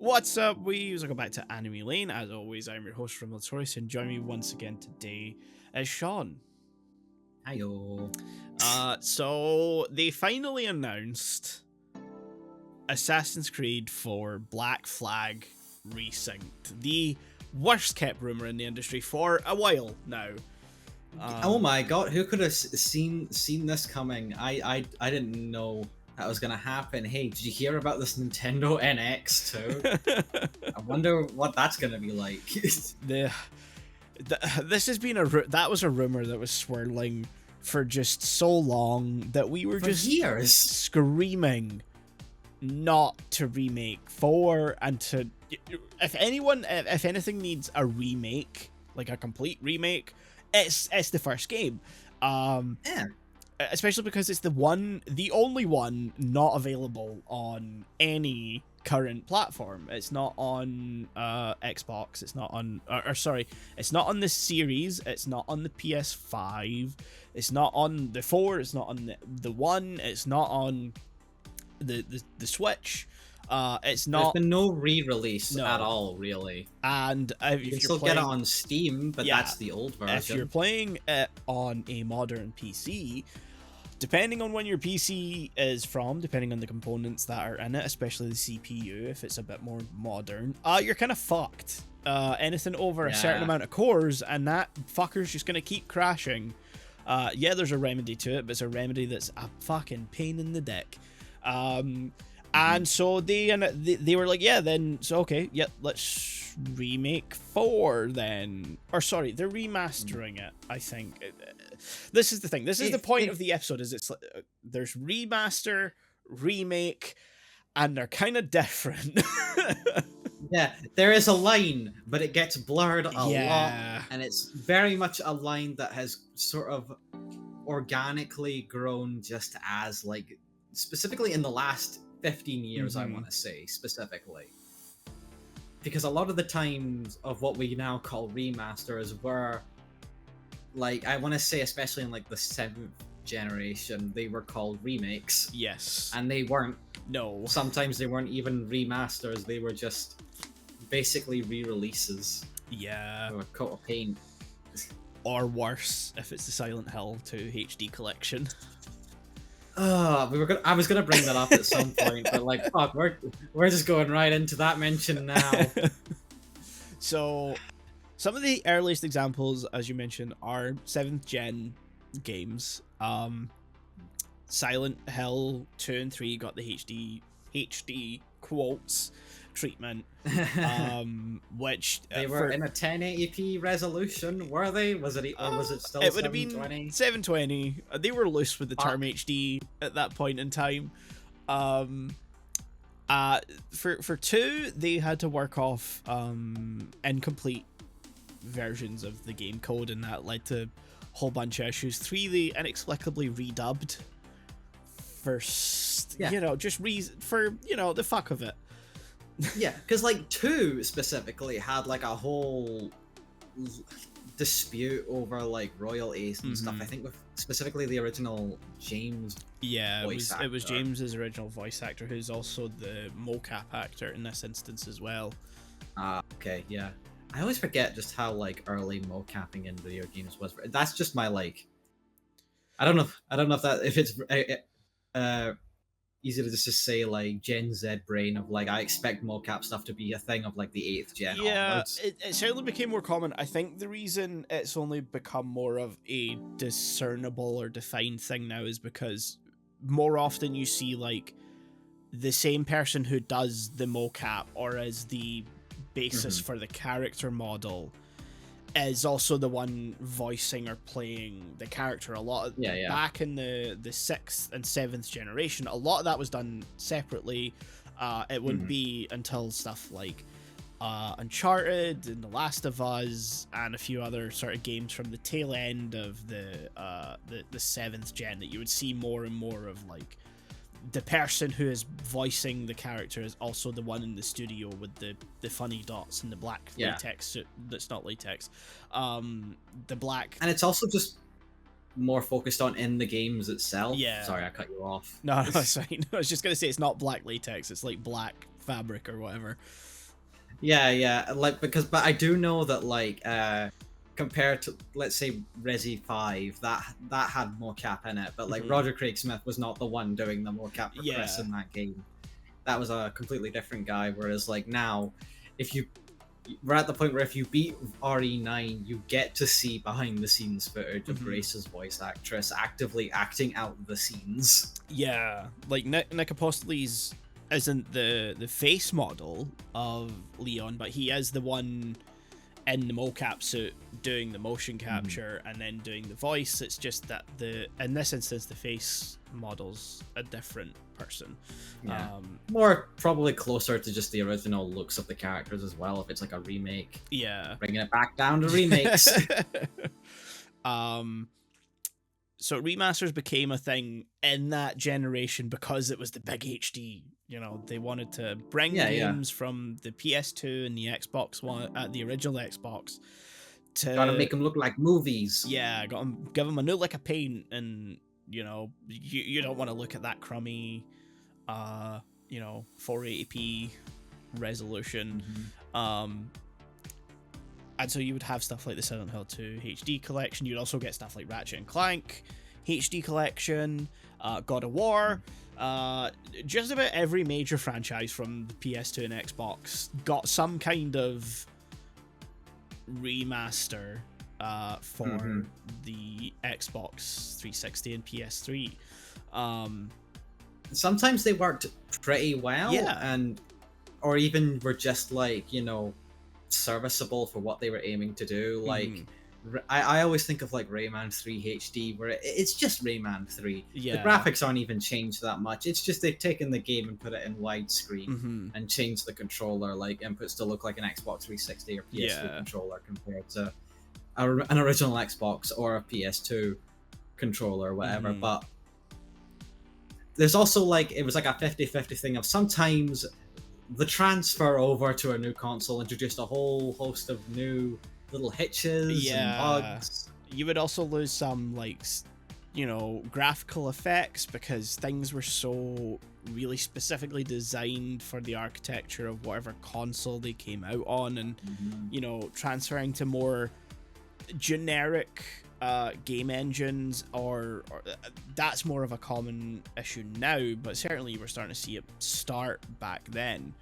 What's up, weaves? Welcome back to Anime Lane. As always, I'm your host from Notorious, and joining me once again today is Shaun. Hiyo. So they finally announced Assassin's Creed 4 Black Flag Resynced, the worst kept rumor in the industry for a while now. Oh my god, who could have seen this coming? I didn't know that was gonna happen. Hey, did you hear about this Nintendo NX too? I wonder what that's gonna be like. This has been that was a rumor that was swirling for just so long that we were For just years. screaming not to remake 4 and to, if anything needs a remake, like a complete remake, it's the first game. Yeah. Especially because it's the only one not available on any current platform. It's not on Xbox, it's not on it's not on the Series, it's not on the PS5, it's not on the 4, it's not on the 1, it's not on the Switch. It's not. There's been no re-release at all, really. And if you can you're still playing, get it on Steam, but yeah, that's the old version. If you're playing it on a modern PC, depending on when your PC is from, depending on the components that are in it, especially the CPU, if it's a bit more modern, you're kind of fucked. Anything over a certain amount of cores, and that fucker's just gonna keep crashing. Yeah, there's a remedy to it, but it's a remedy that's a fucking pain in the dick. And so they were like, yeah, then, so okay, yeah, let's remake 4 then. Or sorry, they're remastering it, I think. This is the thing. This is the point of the episode, is it's like, there's remaster, remake, and they're kind of different. Yeah, there is a line, but it gets blurred a lot, and it's very much a line that has sort of organically grown just as, like, specifically in the last 15 years, I want to say, specifically. Because a lot of the times of what we now call remasters were, like, I want to say, especially in, like, the 7th generation, they were called remakes. Yes. And they weren't. No. Sometimes they weren't even remasters, they were just basically re-releases. Yeah. Or a coat of paint. Or worse, if it's the Silent Hill 2 HD collection. I was gonna bring that up at some point, but like, fuck, we're just going right into that mention now. So, some of the earliest examples, as you mentioned, are 7th gen games. Silent Hill 2 and 3 got the HD quotes treatment, which they were in a 1080p resolution, were they? Was it, or was it still? It would have been 720. They were loose with the term HD at that point in time. For 2, they had to work off incomplete versions of the game code, and that led to a whole bunch of issues. 3, they inexplicably redubbed first, just for the fuck of it. Yeah, because like 2 specifically had like a whole dispute over like royalties and stuff. I think with specifically the original James. Yeah, it was James's original voice actor, who's also the mocap actor in this instance as well. Okay, yeah. I always forget just how like early mocapping in video games was. That's just my like. I don't know if it's easy to just say like Gen Z brain of like, I expect mocap stuff to be a thing of like the 8th gen. Yeah, it certainly became more common. I think the reason it's only become more of a discernible or defined thing now is because more often you see like the same person who does the mocap or is the basis for the character model is also the one voicing or playing the character. A lot of back in the 6th and 7th generation, a lot of that was done separately. It wouldn't be until stuff like Uncharted and The Last of Us and a few other sort of games from the tail end of the 7th gen that you would see more and more of like the person who is voicing the character is also the one in the studio with the funny dots and the black latex suit. That's not latex. The black, and it's also just more focused on in the games itself. Yeah. Sorry, I cut you off. No, it's fine. I was just gonna say it's not black latex. It's like black fabric or whatever. Yeah, like but I do know that like compared to let's say Resi 5, that had mocap in it, but like Roger Craig Smith was not the one doing the mocap for Chris Yeah. in that game. That was a completely different guy. Whereas like now, if you we're at the point where if you beat RE9, you get to see behind the scenes footage of Grace's voice actress actively acting out the scenes. Yeah, like Nick Apostles isn't the face model of Leon, but he is the one in the mocap suit doing the motion capture and then doing the voice. It's just that in this instance the face model's a different person. Yeah. More probably closer to just the original looks of the characters as well, if it's like a remake. Yeah. Bringing it back down to remakes. So remasters became a thing in that generation because it was the big HD. You know, they wanted to bring games from the PS2 and the Xbox One, the original Xbox, to gotta make them look like movies. Yeah, give them a new lick of paint, and you know, you don't want to look at that crummy, 480p resolution. And so you would have stuff like the Silent Hill 2 HD collection. You'd also get stuff like Ratchet and Clank HD collection, God of War. Just about every major franchise from the PS2 and Xbox got some kind of remaster for the Xbox 360 and PS3. Sometimes they worked pretty well, or even were just like, you know, serviceable for what they were aiming to do. Like I always think of like Rayman 3 HD, where it's just Rayman 3. The graphics aren't even changed that much. It's just they've taken the game and put it in widescreen and changed the controller like inputs to look like an Xbox 360 or PS3 controller compared to an original Xbox or a PS2 controller or whatever. But there's also like, it was like a 50-50 thing of sometimes the transfer over to a new console introduced a whole host of new little hitches and bugs. You would also lose some, like, you know, graphical effects because things were so really specifically designed for the architecture of whatever console they came out on, and you know, transferring to more generic game engines or that's more of a common issue now, but certainly you were starting to see it start back then.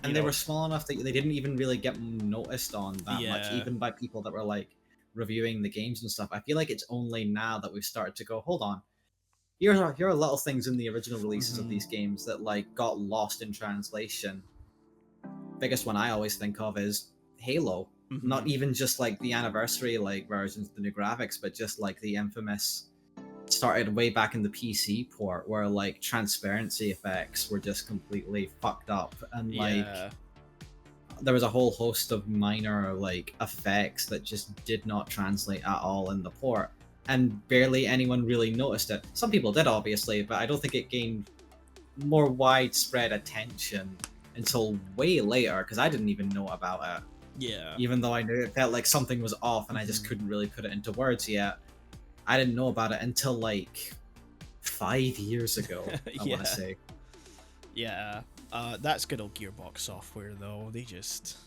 And they were small enough that they didn't even really get noticed on that much, even by people that were like reviewing the games and stuff. I feel like it's only now that we've started to go, hold on, here are little things in the original releases of these games that like got lost in translation. Biggest one I always think of is Halo. Not even just like the anniversary like versions of the new graphics, but just like the infamous started way back in the PC port where like transparency effects were just completely fucked up, and like there was a whole host of minor like effects that just did not translate at all in the port, and barely anyone really noticed it. Some people did, obviously, but I don't think it gained more widespread attention until way later, because I didn't even know about it. Even though I knew it felt like something was off and I just couldn't really put it into words yet. I didn't know about it until like 5 years ago, I want to say. That's good old Gearbox software though. They just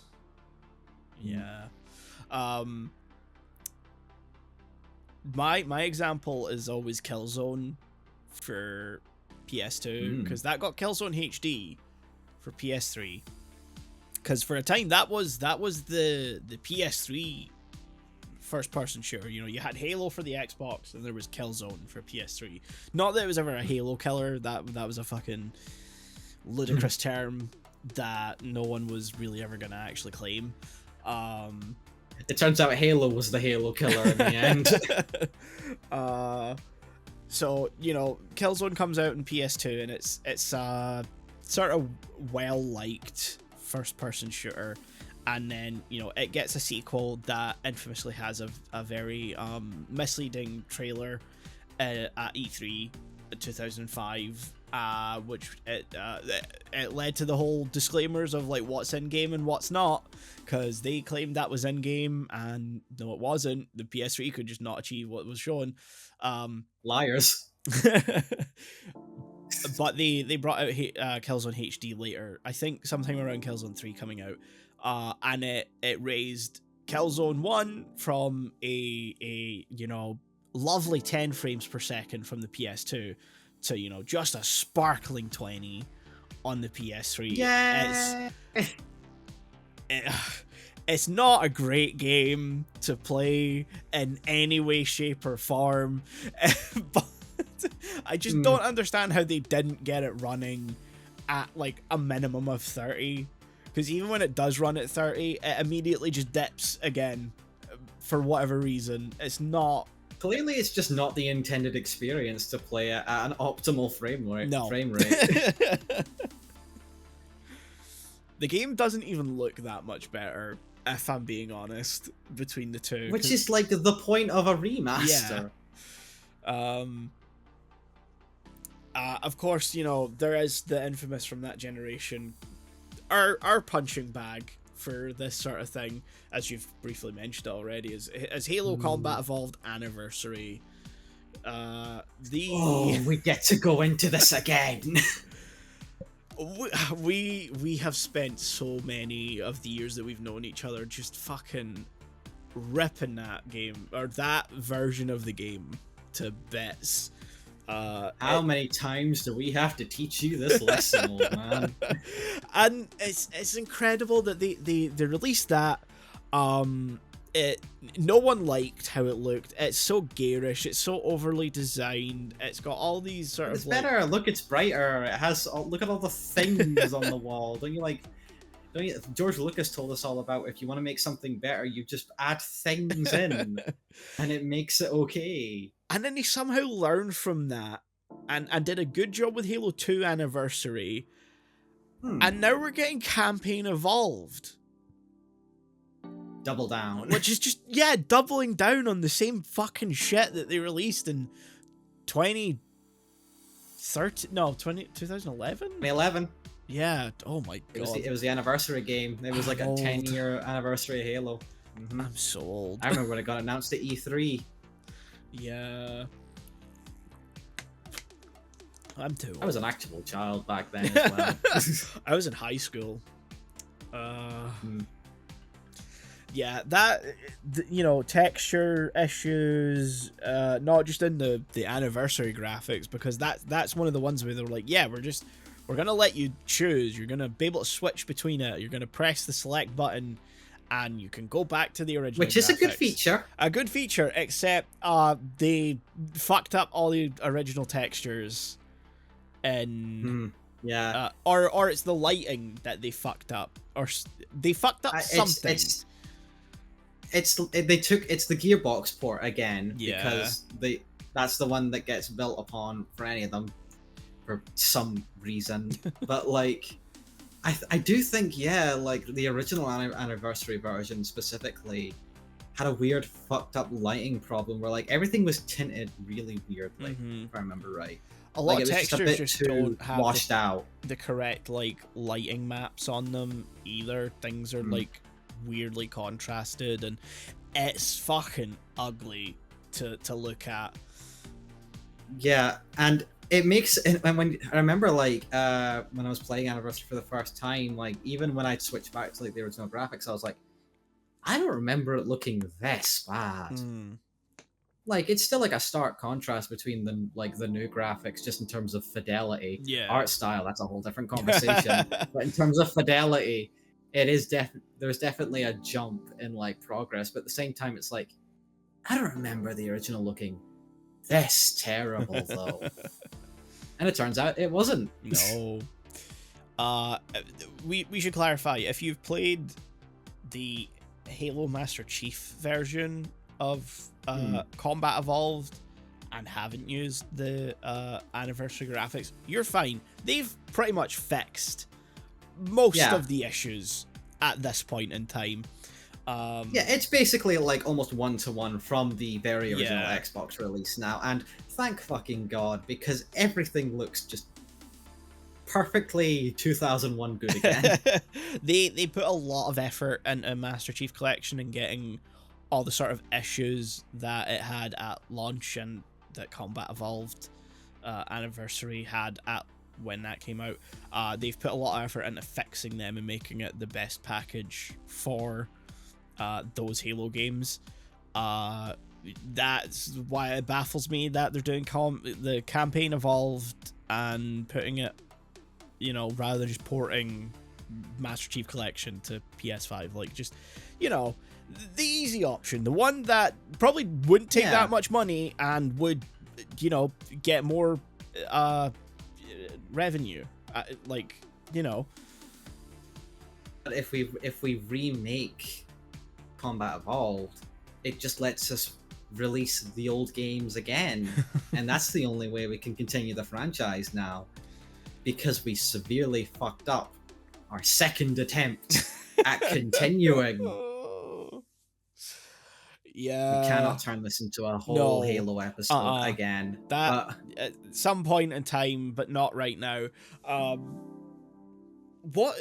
my example is always Killzone for PS2, because that got Killzone HD for PS3. Because for a time that was the PS3 first person shooter. You know, you had Halo for the Xbox and there was Killzone for PS3. Not that it was ever a Halo killer. That was a fucking ludicrous term that no one was really ever gonna actually claim. It turns out Halo was the Halo killer in the end. So, you know, Killzone comes out in PS2 and it's sort of well liked first person shooter, and then, you know, it gets a sequel that infamously has a very misleading trailer at E3 2005, which it led to the whole disclaimers of like what's in game and what's not, because they claimed that was in game and no, it wasn't. The PS3 could just not achieve what was shown. Liars. but they brought out Killzone HD later. I think sometime around Killzone 3 coming out, and it raised Killzone 1 from a lovely 10 frames per second from the PS2 to just a sparkling 20 on the PS3. Yeah. It's not a great game to play in any way, shape, or form, but I just don't understand how they didn't get it running at like a minimum of 30. Because even when it does run at 30, it immediately just dips again for whatever reason. It's not. Clearly, it's just not the intended experience to play at an optimal frame rate. No. The game doesn't even look that much better, if I'm being honest, between the two. Which is like the point of a remaster. Yeah. Of course, there is the infamous from that generation, our punching bag for this sort of thing, as you've briefly mentioned already, is Halo Combat Evolved Anniversary. We get to go into this again. We have spent so many of the years that we've known each other just fucking ripping that game, or that version of the game, to bits. How many times do we have to teach you this lesson, old man? And it's incredible that they released that. No one liked how it looked. It's so garish. It's so overly designed. It's got all these sort of. It's better. Look, it's brighter. It has. Look at all the things on the wall. Don't you? George Lucas told us all about if you want to make something better, you just add things in, and it makes it okay. And then they somehow learned from that, and did a good job with Halo 2 Anniversary. And now we're getting Campaign Evolved. Double down. Which is just, doubling down on the same fucking shit that they released in 2011? 2011. Yeah, oh my god. It was the anniversary game. It was like a 10-year anniversary of Halo. I'm so old. I remember when it got announced at E3. Yeah. I'm too old. I was an actual child back then as well. I was in high school. Yeah, that, texture issues, not just in the anniversary graphics, because that's one of the ones where they're like, we're gonna let you choose. You're gonna be able to switch between it. You're gonna press the select button, and you can go back to the original. Which is a good feature. A good feature, except they fucked up all the original textures, and or it's the lighting that they fucked up, or they fucked up something. It's the Gearbox port again, because that's the one that gets built upon for any of them for some reason. But like, I do think like the original anniversary version specifically had a weird fucked up lighting problem where like everything was tinted really weirdly, if I remember right. A lot of textures just don't have washed out the correct like lighting maps on them either. Things are like weirdly contrasted, and it's fucking ugly to look at. Yeah, and it makes, and when I remember like when I was playing Anniversary for the first time, like even when I'd switch back to like the original graphics, I was like, I don't remember it looking this bad. Like it's still like a stark contrast between the new graphics, just in terms of fidelity. Art style, that's a whole different conversation. But in terms of fidelity, it is there's definitely a jump in like progress, but at the same time it's like, I don't remember the original looking this terrible though. And it turns out it wasn't. No. We should clarify, if you've played the Halo Master Chief version of Combat Evolved and haven't used the anniversary graphics, you're fine. They've pretty much fixed most of the issues at this point in time. It's basically like almost one-to-one from the very original Xbox release now, and thank fucking god, because everything looks just perfectly 2001 good again. They put a lot of effort into Master Chief Collection and getting all the sort of issues that it had at launch and that Combat Evolved anniversary had at when that came out. They've put a lot of effort into fixing them and making it the best package for those Halo games. That's why it baffles me that they're doing the campaign evolved and putting it, rather than just porting Master Chief Collection to PS5. Like, just, the easy option, the one that probably wouldn't take that much money and would, get more revenue. But if we remake Combat Evolved, it just lets us release the old games again, and that's the only way we can continue the franchise now, because we severely fucked up our second attempt at continuing. Yeah, we cannot turn this into a whole Halo episode again. That at some point in time, but not right now. What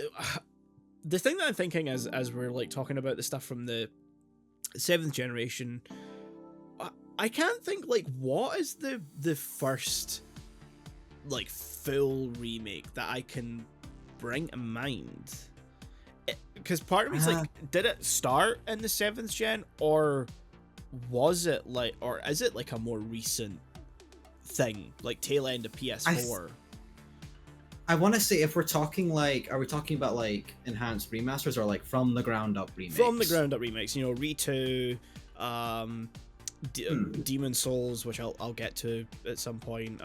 the thing that I'm thinking as we're like talking about the stuff from the 7th generation, I can't think, like, what is the first like full remake that I can bring to mind? Because part of me's like, did it start in the 7th gen, or was it like, or is it like a more recent thing, like tail end of PS4? I want to say, if we're talking like, are we talking about like enhanced remasters or like from the ground up remakes? From the ground up remakes, Re2, Demon Souls, which I'll get to at some point.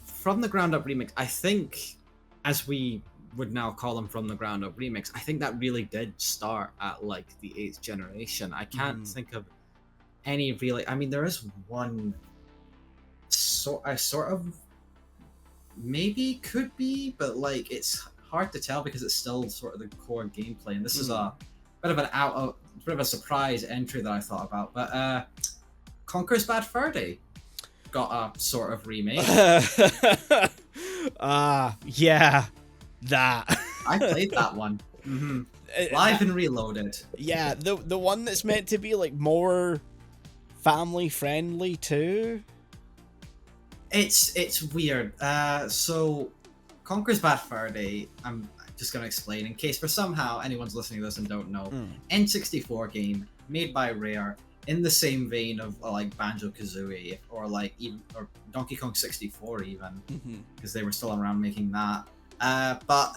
From the ground up remakes, I think, as we would now call them, from the ground up remakes, I think that really did start at like the 8th generation. I can't think of any really. I mean, there is one sort of maybe could be, but like it's hard to tell because it's still sort of the core gameplay, and this is a bit of a surprise entry that I thought about. But Conker's Bad Fur Day got a sort of remake. Yeah, that I played that one. Live and Reloaded. Yeah, the one that's meant to be like more family friendly too. It's weird. So Conker's Bad Fur Day, I'm just gonna explain in case for somehow anyone's listening to this and don't know. N64 game made by Rare, in the same vein of like Banjo-Kazooie or like even or Donkey Kong 64 even, because they were still around making that. But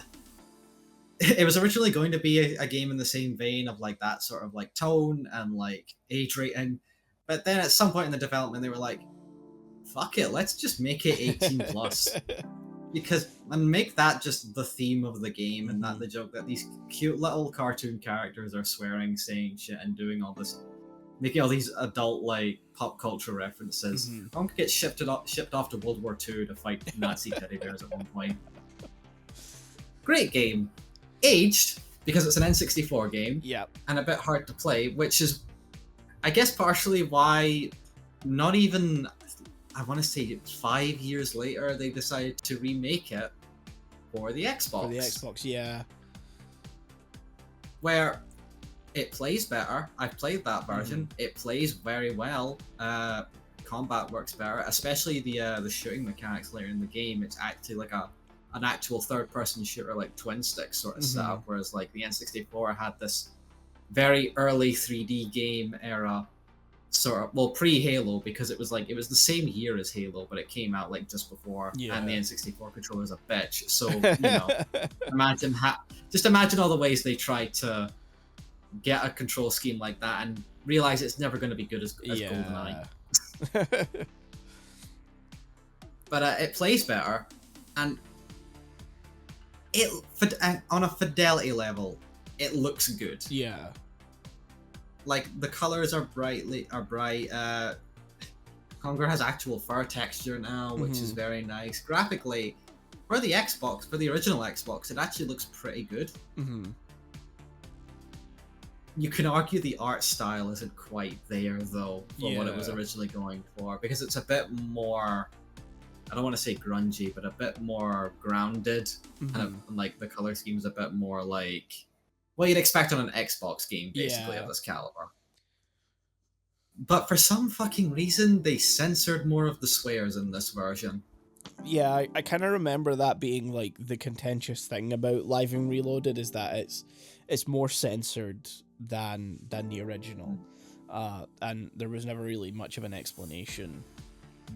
it was originally going to be a game in the same vein of like that sort of like tone and like age rating, but then at some point in the development they were like, fuck it, let's just make it 18 plus. And make that just the theme of the game, and that the joke that these cute little cartoon characters are swearing, saying shit, and doing all this, making all these adult like pop culture references. Conker gets shipped off to World War II to fight Nazi teddy bears at one point. Great game. Aged, because it's an N64 game, and a bit hard to play, which is, I guess, partially why not even, I want to say 5 years later, they decided to remake it for the Xbox. For the Xbox, yeah. Where it plays better. I've played that version. It plays very well. Combat works better, especially the shooting mechanics later in the game. It's actually like an actual third-person shooter, like twin stick sort of setup, whereas like the N64 had this very early 3D game era, sort of, well, pre-Halo, because it was the same year as Halo, but it came out like just before, and the N64 controller's a bitch. So imagine all the ways they tried to get a control scheme like that and realize it's never going to be good as GoldenEye. But it plays better, and on a fidelity level, it looks good. Yeah. Like, the colors are bright. Conker has actual fur texture now, which is very nice. Graphically, for the original Xbox, it actually looks pretty good. You can argue the art style isn't quite there, though, for what it was originally going for, because it's a bit more, I don't want to say grungy, but a bit more grounded, and like the color scheme is a bit more like what you'd expect on an Xbox game, basically, of this caliber. But for some fucking reason, they censored more of the swears in this version. Yeah, I kind of remember that being like the contentious thing about Live and Reloaded, is that it's more censored than the original, and there was never really much of an explanation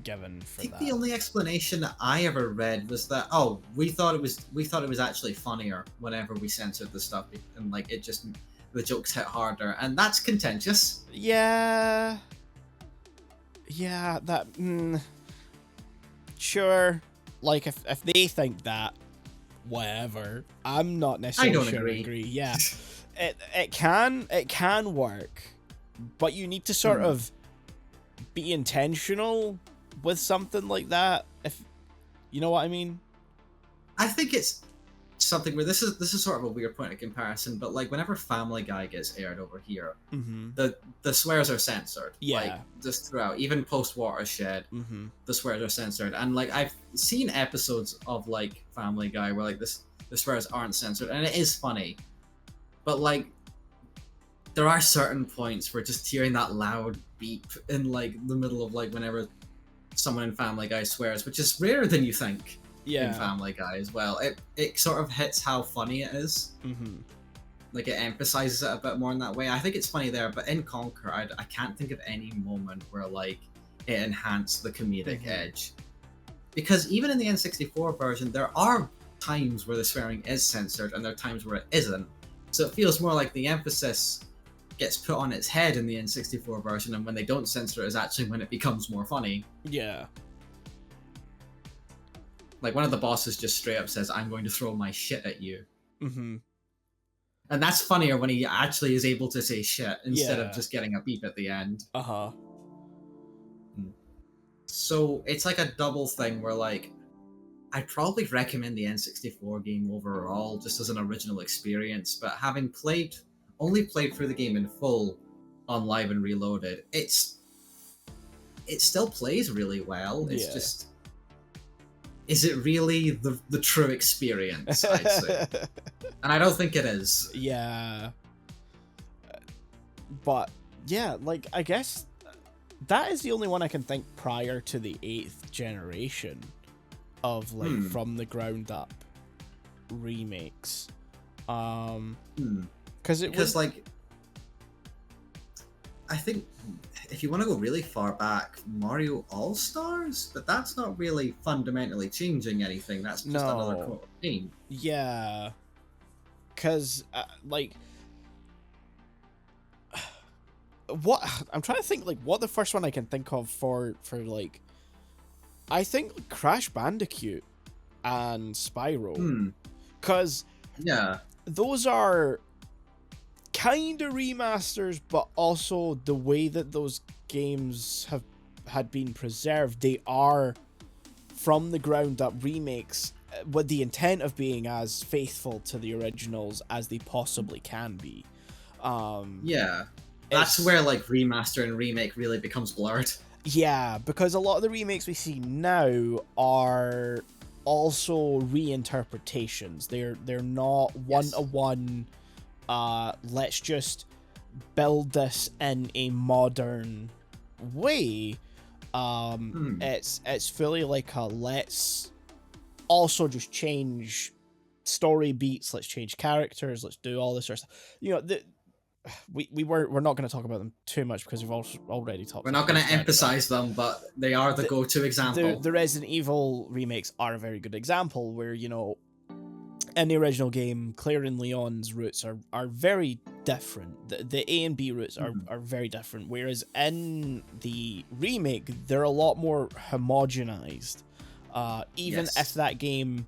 given for I think that. the only explanation I ever read was that we thought it was actually funnier whenever we censored the stuff, and like it just the jokes hit harder, and that's contentious. Yeah, that. Sure, like if they think that, whatever. I'm not necessarily agree. Yeah, it can work, but you need to sort of be intentional with something like that. If you know what I mean. I think it's something where this is sort of a weird point of comparison, but like whenever Family Guy gets aired over here, the swears are censored. Yeah. Like just throughout, even post Watershed, the swears are censored. And like I've seen episodes of like Family Guy where like the swears aren't censored, and it is funny. But like there are certain points where just hearing that loud beep in like the middle of like whenever someone in Family Guy swears, which is rarer than you think. In Family Guy as well, it sort of hits how funny it is. Like it emphasizes it a bit more in that way. I think it's funny there, but in Conquer, I can't think of any moment where like it enhanced the comedic edge. Because even in the N64 version, there are times where the swearing is censored, and there are times where it isn't. So it feels more like the emphasis gets put on its head in the N64 version, and when they don't censor it is actually when it becomes more funny. Yeah. Like one of the bosses just straight up says, "I'm going to throw my shit at you." And that's funnier when he actually is able to say shit instead of just getting a beep at the end. So it's like a double thing where like I'd probably recommend the N64 game overall just as an original experience, but having only played through the game in full on Live and Reloaded, it still plays really well. It's just, is it really the true experience, I'd say. And I don't think it is. Yeah. But yeah, like I guess that is the only one I can think prior to the 8th generation of like from the ground up remakes. Because like I think if you want to go really far back, Mario All-Stars, but that's not really fundamentally changing anything. That's just another game. Yeah. Because, like, what I'm trying to think, like, what the first one I can think of for like, I think Crash Bandicoot and Spyro. Because, those are kind of remasters, but also the way that those games had been preserved, they are from the ground up remakes with the intent of being as faithful to the originals as they possibly can be. That's where like remaster and remake really becomes blurred. Yeah, because a lot of the remakes we see now are also reinterpretations. They're not one-to-one. Let's just build this in a modern way. It's fully like a let's also just change story beats, let's change characters, let's do all this sort of stuff. You know, we're not going to talk about them too much because we've already talked. We're not going to emphasize them, but they are the go-to example. The Resident Evil remakes are a very good example where, you know, in the original game, Claire and Leon's roots are very different. The A and B roots are very different, whereas in the remake, they're a lot more homogenized. Even if that game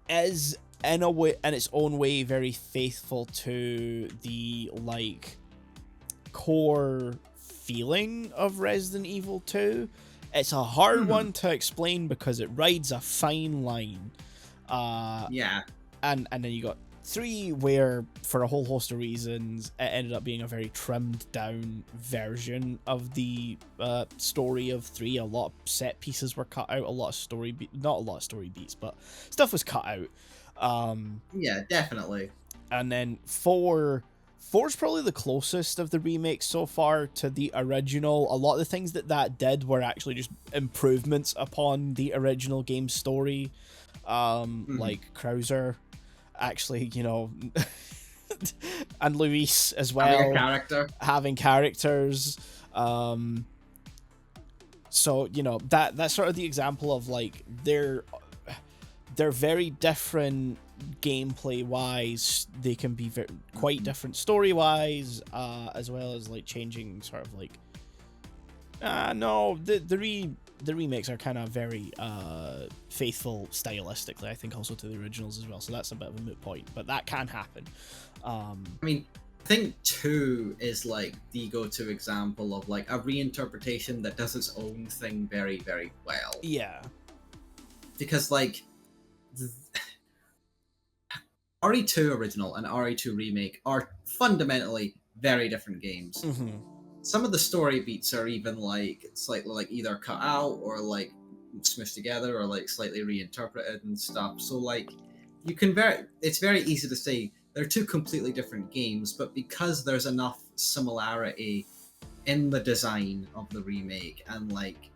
is in its own way very faithful to the like core feeling of Resident Evil 2, it's a hard one to explain because it rides a fine line. And then you got 3 where, for a whole host of reasons, it ended up being a very trimmed down version of the story of 3. A lot of set pieces were cut out, not a lot of story beats, but stuff was cut out. Yeah, definitely. And then 4 4's probably the closest of the remakes so far to the original. A lot of the things that did were actually just improvements upon the original game story. Like Krauser, actually, you know, and Luis as well. Having a character. Having characters. So, you know, that's sort of the example of, like, they're very different gameplay wise. They can be quite different story wise, as well as like changing sort of like no, the remakes are kind of very faithful stylistically, I think, also to the originals as well, so that's a bit of a moot point, but that can happen. I mean, I think 2 is like the go-to example of like a reinterpretation that does its own thing very, very well. Yeah, because like RE2 original and RE2 remake are fundamentally very different games. mm-hmm. Some of the story beats are even like slightly like either cut out or like smushed together or like slightly reinterpreted and stuff. So like you can it's very easy to say they're two completely different games, but because there's enough similarity in the design of the remake and like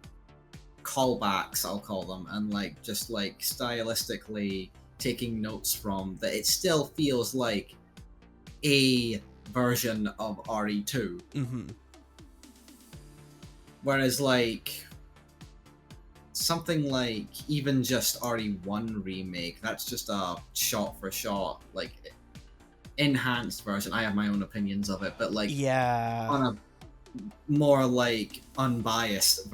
callbacks, I'll call them, and like just like stylistically taking notes from that, it still feels like a version of RE2. Mm-hmm. Whereas like something like even just RE1 remake, that's just a shot for shot like enhanced version. I have my own opinions of it, but like yeah, on a more like unbiased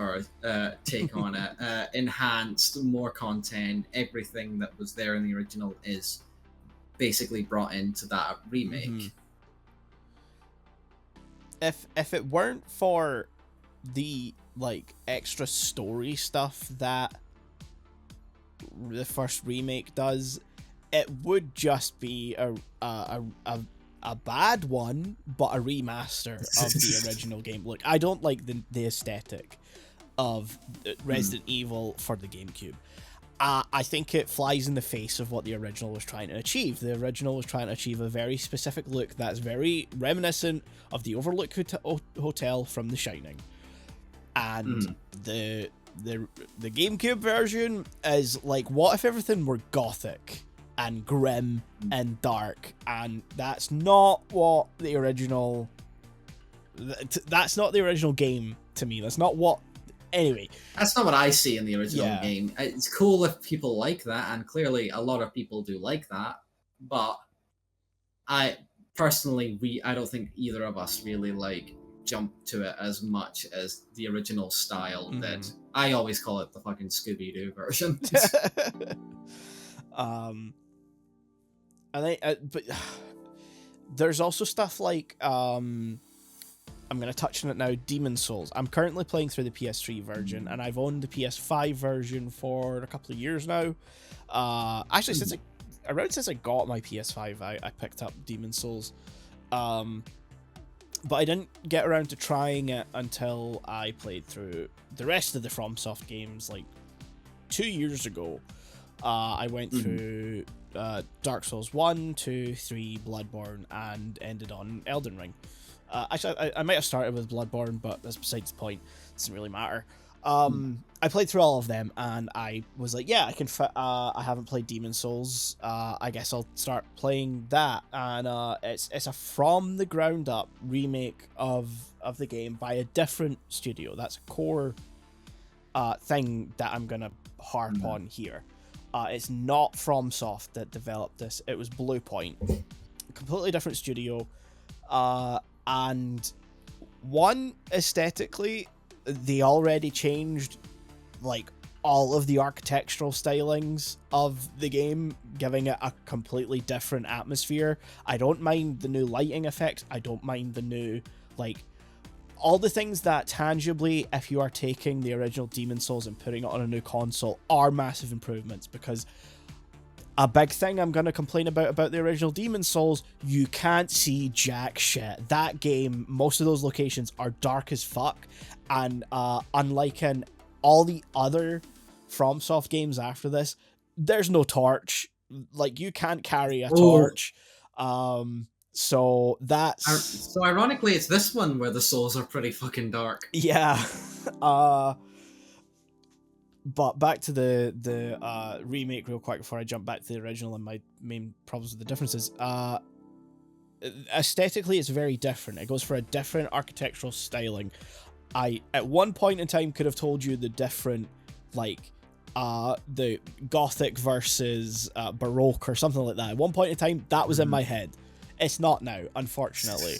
take on it, enhanced, more content, everything that was there in the original is basically brought into that remake. Mm-hmm. If it weren't for the like extra story stuff that the first remake does, it would just be a bad one, but a remaster of the original game. Look, I don't like the aesthetic of Resident Evil for the GameCube. I think it flies in the face of what the original was trying to achieve. The original was trying to achieve a very specific look that's very reminiscent of the Overlook Hotel from The Shining. And the GameCube version is like, what if everything were gothic and grim and dark? And that's not what the original... That's not the original game to me. That's not what... Anyway. That's not what I see in the original game. It's cool if people like that, and clearly a lot of people do like that, but I personally, I don't think either of us really like jump to it as much as the original style that I always call it the fucking Scooby-Doo version. But there's also stuff like I'm going to touch on it now, Demon Souls. I'm currently playing through the PS3 version, and I've owned the PS5 version for a couple of years now. Actually, since I got my PS5, I picked up Demon Souls. But I didn't get around to trying it until I played through the rest of the FromSoft games, like 2 years ago. I went through Dark Souls 1, 2, 3, Bloodborne, and ended on Elden Ring. Actually, I might have started with Bloodborne, but that's besides the point. It doesn't really matter. I played through all of them, and I was like, yeah, I can fit. I haven't played Demon Souls. I guess I'll start playing that. And it's a from the ground up remake of the game by a different studio. That's a core thing that I'm gonna harp on here. It's not FromSoft that developed this. It was Bluepoint, a completely different studio. And one, aesthetically, they already changed like all of the architectural stylings of the game, giving it a completely different atmosphere. I don't mind the new lighting effects. I don't mind the new, like, all the things that tangibly, if you are taking the original Demon Souls and putting it on a new console, are massive improvements. Because a big thing I'm going to complain about the original Demon Souls, you can't see jack shit. That game, most of those locations are dark as fuck, and unlike in all the other FromSoft games after this, there's no torch. Like, you can't carry a torch. So that's So ironically, it's this one where the souls are pretty fucking dark. yeah. But back to the remake real quick before I jump back to the original and my main problems with the differences. Aesthetically, it's very different. It goes for a different architectural styling. I at one point in time could have told you the different, like, the Gothic versus Baroque or something like that. At one point in time, that was in my head. It's not now, unfortunately.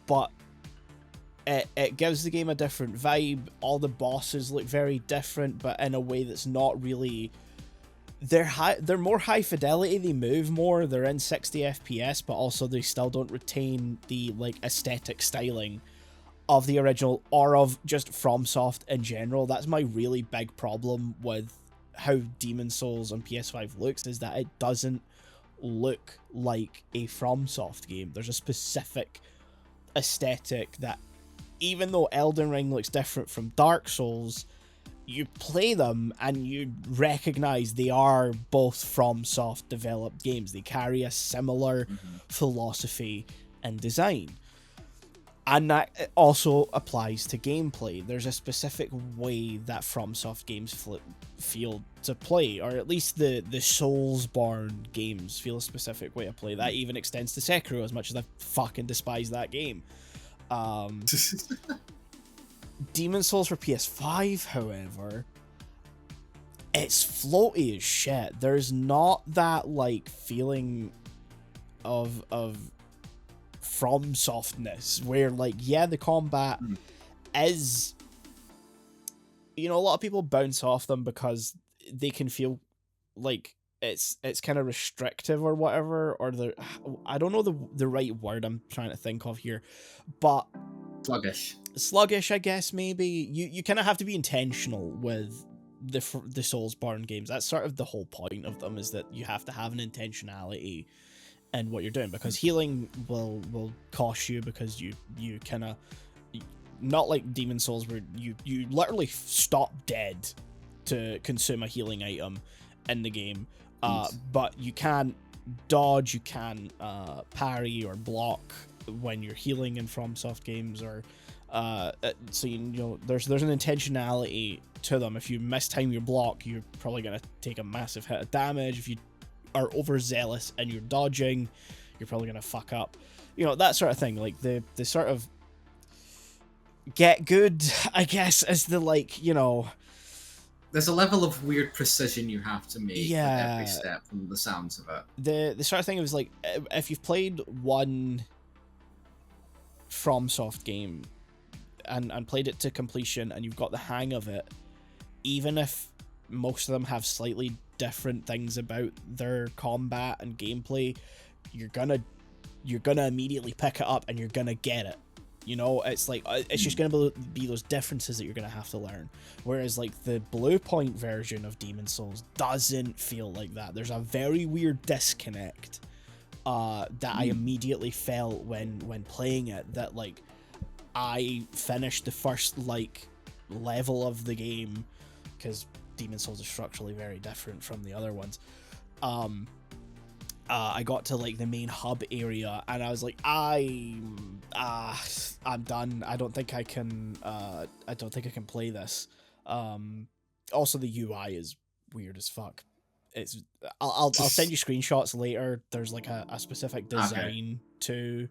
But it gives the game a different vibe. All the bosses look very different, but in a way that's not really... They're more high fidelity, they move more, they're in 60 FPS, but also they still don't retain the, like, aesthetic styling of the original or of just FromSoft in general. That's my really big problem with how Demon's Souls on PS5 looks, is that it doesn't look like a FromSoft game. There's a specific aesthetic that, even though Elden Ring looks different from Dark Souls, you play them and you recognize they are both FromSoft developed games. They carry a similar philosophy and design. And that also applies to gameplay. There's a specific way that FromSoft games feel to play, or at least the Soulsborne games feel a specific way to play. That even extends to Sekiro, as much as I fucking despise that game. Demon's Souls for PS5, however, it's floaty as shit. There's not that, like, feeling of FromSoftness where, like, yeah, the combat is, you know, a lot of people bounce off them because they can feel like it's kind of restrictive or whatever, or I don't know the right word I'm trying to think of here, but sluggish, I guess. Maybe you kind of have to be intentional with the Soulsborne games. That's sort of the whole point of them, is that you have to have an intentionality in what you're doing, because healing will cost you, because you kind of, not like Demon's Souls where you literally stop dead to consume a healing item in the game, but you can dodge, you can parry or block when you're healing in FromSoft games, or so you know there's an intentionality to them. If you mistime your block, you're probably gonna take a massive hit of damage. If you are overzealous and you're dodging, you're probably gonna fuck up. You know, that sort of thing. Like the sort of get good, I guess, is the, like, you know, there's a level of weird precision you have to make with every step, from the sounds of it. The sort of thing is, like, if you've played one FromSoft game and played it to completion and you've got the hang of it, even if most of them have slightly different things about their combat and gameplay, you're gonna immediately pick it up and you're gonna get it. You know, it's like, it's just gonna be those differences that you're gonna have to learn. Whereas, like, the Blue Point version of Demon's Souls doesn't feel like that. There's a very weird disconnect that I immediately felt when playing it, that, like, I finished the first, like, level of the game, because Demon's Souls is structurally very different from the other ones. I got to, like, the main hub area and I was like, I'm done. I don't think I can play this. Also, the UI is weird as fuck. It's I'll send you screenshots later. There's, like, a specific design to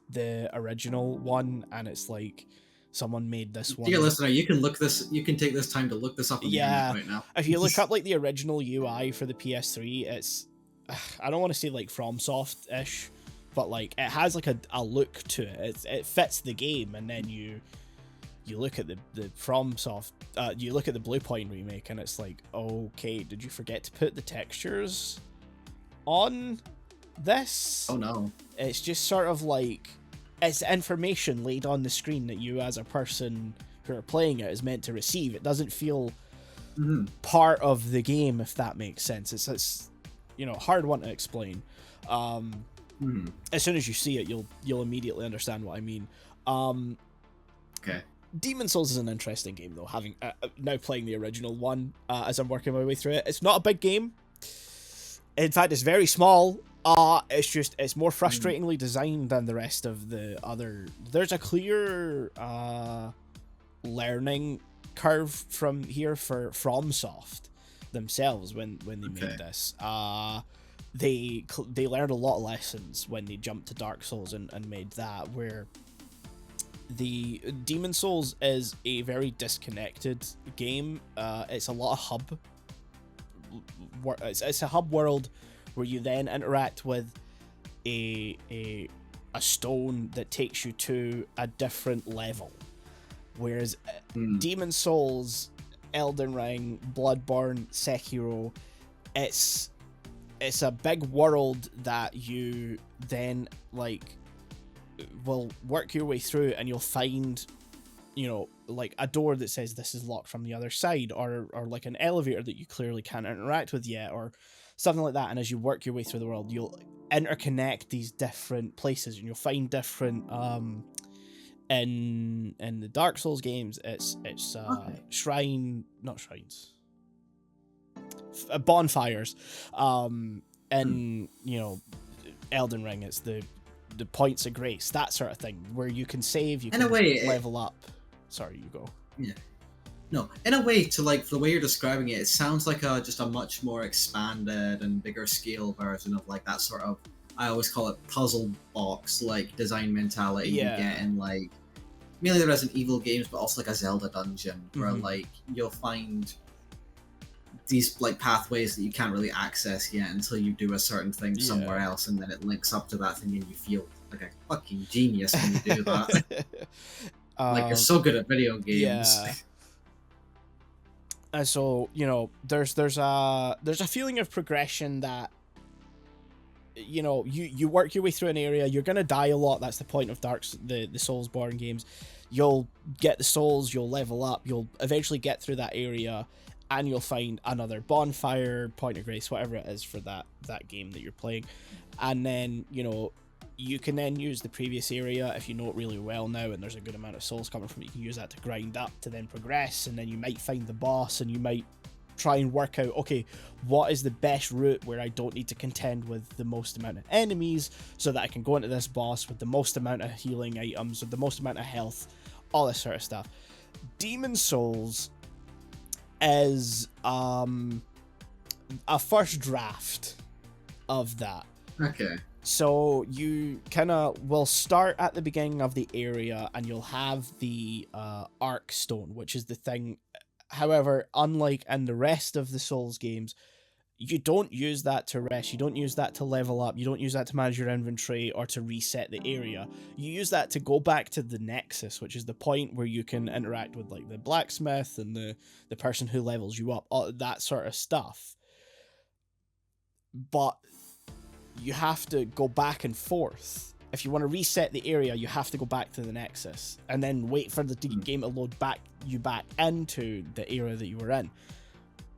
the original one, and it's like someone made this one. Dear listener, you can take this time to look this up on the internet right now. If you look up, like, the original UI for the PS3, it's, I don't want to say, like, FromSoft-ish, but, like, it has, like, a look to it. It fits the game, and then you look at the FromSoft, you look at the Blue Point remake, and it's like, okay, did you forget to put the textures on this? Oh no. It's just sort of like, it's information laid on the screen that you, as a person who are playing it, is meant to receive. It doesn't feel part of the game, if that makes sense. It's you know, hard one to explain. As soon as you see it, you'll immediately understand what I mean. Okay. Demon's Souls is an interesting game, though, having now playing the original one as I'm working my way through it. It's not a big game. In fact, it's very small. It's more frustratingly designed than the rest of the other. There's a clear learning curve from here for FromSoft themselves when they made this. They learned a lot of lessons when they jumped to Dark Souls and made that, where the Demon Souls is a very disconnected game. It's a lot of hub. It's a hub world where you then interact with a stone that takes you to a different level. Whereas Demon Souls, Elden Ring, Bloodborne, Sekiro, it's a big world that you then will work your way through, and you'll find, like a door that says this is locked from the other side, or like an elevator that you clearly can't interact with yet, or something like that. And as you work your way through the world, you'll interconnect these different places, and you'll find different in the Dark Souls games, it's bonfires. And Elden Ring, it's the points of grace, that sort of thing, where you can save, you can level up. Sorry, you go. Yeah. No, in a way, to like the way you're describing it, it sounds like just a much more expanded and bigger scale version of like that sort of, I always call it puzzle box like design mentality you get in like mainly the Resident Evil games, but also like a Zelda dungeon where like you'll find these like pathways that you can't really access yet until you do a certain thing somewhere else, and then it links up to that thing, and you feel like a fucking genius when you do that. Like you're so good at video games. Yeah. And so there's a feeling of progression that you work your way through an area. You're gonna die a lot. That's the point of the Soulsborne games. You'll get the souls, you'll level up, you'll eventually get through that area, and you'll find another bonfire, point of grace, whatever it is for that game that you're playing. And then you can then use the previous area if you know it really well now, and there's a good amount of souls coming from it. You can use that to grind up to then progress, and then you might find the boss, and you might try and work out, okay, what is the best route where I don't need to contend with the most amount of enemies, so that I can go into this boss with the most amount of healing items, with the most amount of health, all this sort of stuff. Demon Souls is a first draft of that. Okay. So you kind of will start at the beginning of the area, and you'll have the Arc Stone, which is the thing. However, unlike in the rest of the Souls games, you don't use that to rest, you don't use that to level up, you don't use that to manage your inventory or to reset the area. You use that to go back to the Nexus, which is the point where you can interact with like the blacksmith and the person who levels you up, all that sort of stuff. But you have to go back and forth. If you want to reset the area, you have to go back to the Nexus and then wait for the game to load you back into the area that you were in.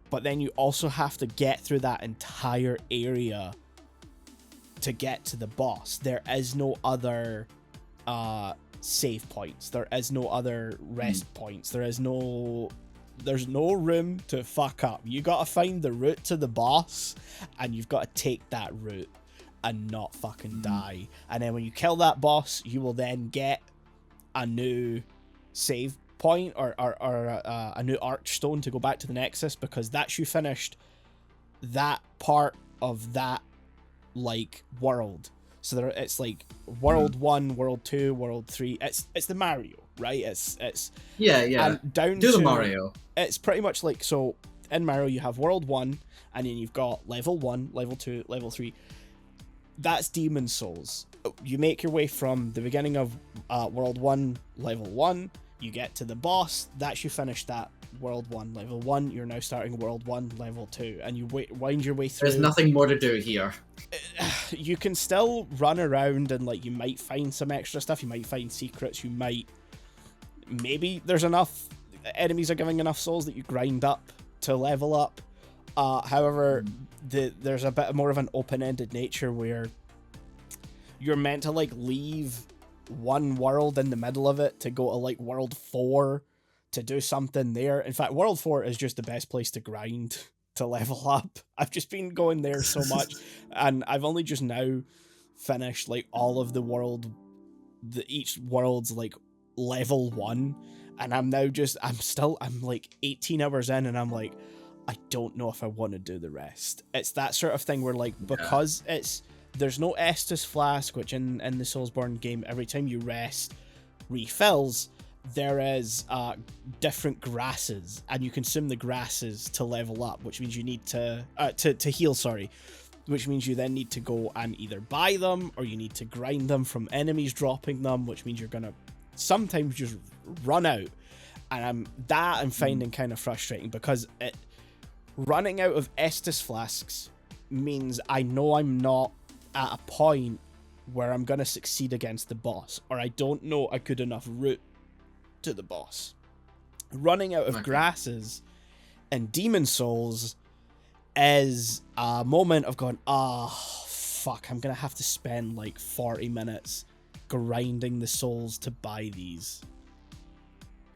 But then you also have to get through that entire area to get to the boss. There is no other save points. There is no other rest points. There's no room to fuck up. You gotta find the route to the boss, and you've got to take that route and not fucking die. And then when you kill that boss, you will then get a new save point or a new archstone to go back to the Nexus, because that's you finished that part of that like world. So it's like world 1, world 2, world 3. It's the Mario, right? It's yeah. And down do to the Mario. It's pretty much like, so in Mario you have world 1, and then you've got level 1, level 2, level 3. That's Demon Souls. You make your way from the beginning of world 1, level 1. You get to the boss. That's you finish that world 1, level 1. You're now starting world 1, level 2, and you wind your way through. There's nothing more to do here. You can still run around, and like you might find some extra stuff. You might find secrets. Maybe there's enough enemies are giving enough souls that you grind up to level up. However, there's a bit more of an open-ended nature where you're meant to like leave one world in the middle of it to go to like world 4 to do something there. In fact, world 4 is just the best place to grind, to level up. I've just been going there so much, and I've only just now finished like all of each world's like level 1, and I'm like 18 hours in, and I'm like, I don't know if I want to do the rest. It's that sort of thing where like, because there's no Estus flask, which in the Soulsborne game, every time you rest refills, there is different grasses, and you consume the grasses to level up, which means you need to heal, sorry, which means you then need to go and either buy them, or you need to grind them from enemies dropping them, which means you're gonna sometimes just run out. And I'm finding kind of frustrating, because running out of Estus flasks means I know I'm not at a point where I'm gonna succeed against the boss, or I don't know a good enough route to the boss. Running out of grasses and Demon Souls is a moment of going, fuck, I'm gonna have to spend like 40 minutes grinding the souls to buy these.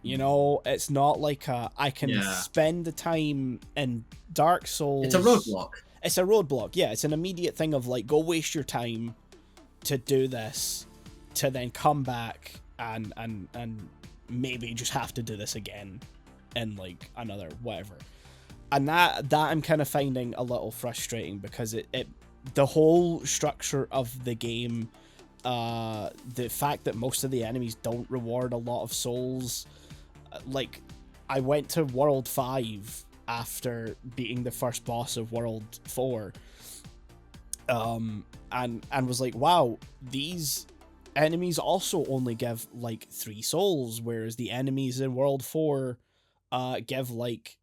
You know, it's not like I can spend the time in Dark Souls. It's a roadblock. It's a roadblock, yeah. It's an immediate thing of like, go waste your time to do this, to then come back and maybe just have to do this again in like another whatever. And that I'm kind of finding a little frustrating, because the whole structure of the game, the fact that most of the enemies don't reward a lot of souls. Like, I went to World 5 after beating the first boss of World 4, and was like, wow, these enemies also only give like 3 souls, whereas the enemies in World 4 give like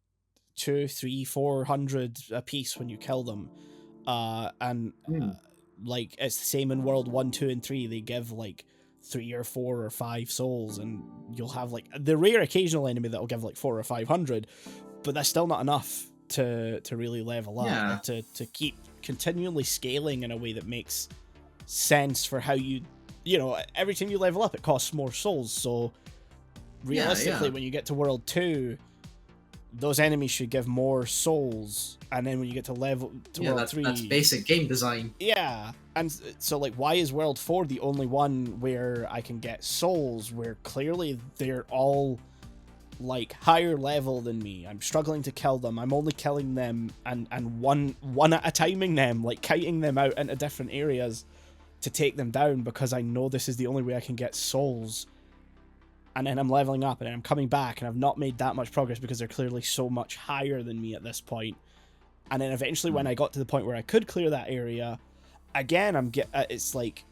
200, 300, 400 a piece when you kill them, like it's the same in World 1, 2, and 3. They give like 3 or 4 or 5 souls, and you'll have like the rare occasional enemy that'll give like 400 or 500, but that's still not enough to really level up, to keep continually scaling in a way that makes sense for how you know, every time you level up it costs more souls, so realistically when you get to World 2, those enemies should give more souls, and then when you get to World 3, that's basic game design. Yeah, and so like, why is World 4 the only one where I can get souls, where clearly they're all like higher level than me? I'm struggling to kill them. I'm only killing them and one at a timing them, like kiting them out into different areas to take them down, because I know this is the only way I can get souls. And then I'm leveling up, and then I'm coming back, and I've not made that much progress because they're clearly so much higher than me at this point. And then eventually, when I got to the point where I could clear that area, again, it's like,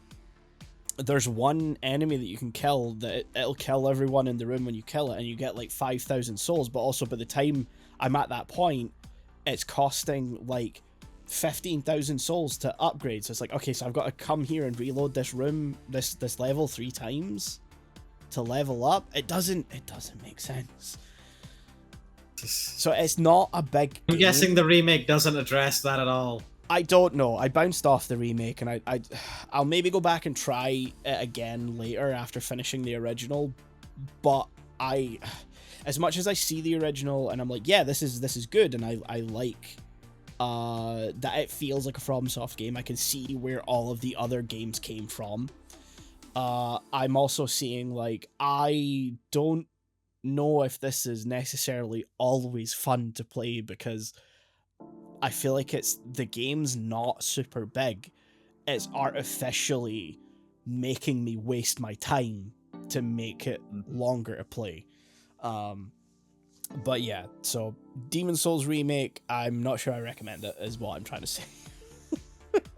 there's one enemy that you can kill that it'll kill everyone in the room when you kill it, and you get like 5,000 souls, but also by the time I'm at that point, it's costing like 15,000 souls to upgrade. So it's like, okay, so I've got to come here and reload this room, this level 3 times to level up. It doesn't make sense. So it's not a big game. I'm guessing the remake doesn't address that at all. I don't know. I bounced off the remake, and I'll maybe go back and try it again later after finishing the original. But as much as I see the original and I'm like, yeah, this is good, and I like that it feels like a FromSoft game. I can see where all of the other games came from. I'm also seeing, like, I don't know if this is necessarily always fun to play, because I feel like the game's not super big. It's artificially making me waste my time to make it longer to play. But yeah, so Demon Souls Remake, I'm not sure I recommend it, is what I'm trying to say.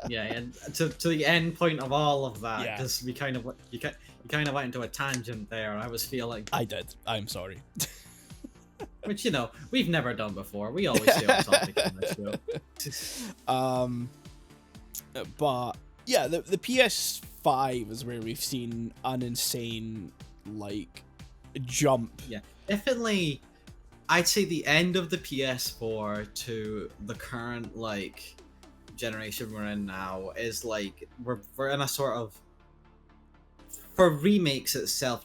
Yeah, and to the end point of all of that, because you kind of went into a tangent there, and I was feeling... I did. I'm sorry. Which, you know, we've never done before. We always stay on topic on this show. But yeah, the PS5 is where we've seen an insane, like, jump. Yeah, definitely. I'd say the end of the PS4 to the current, like, generation we're in now is like we're in a sort of, for remakes itself,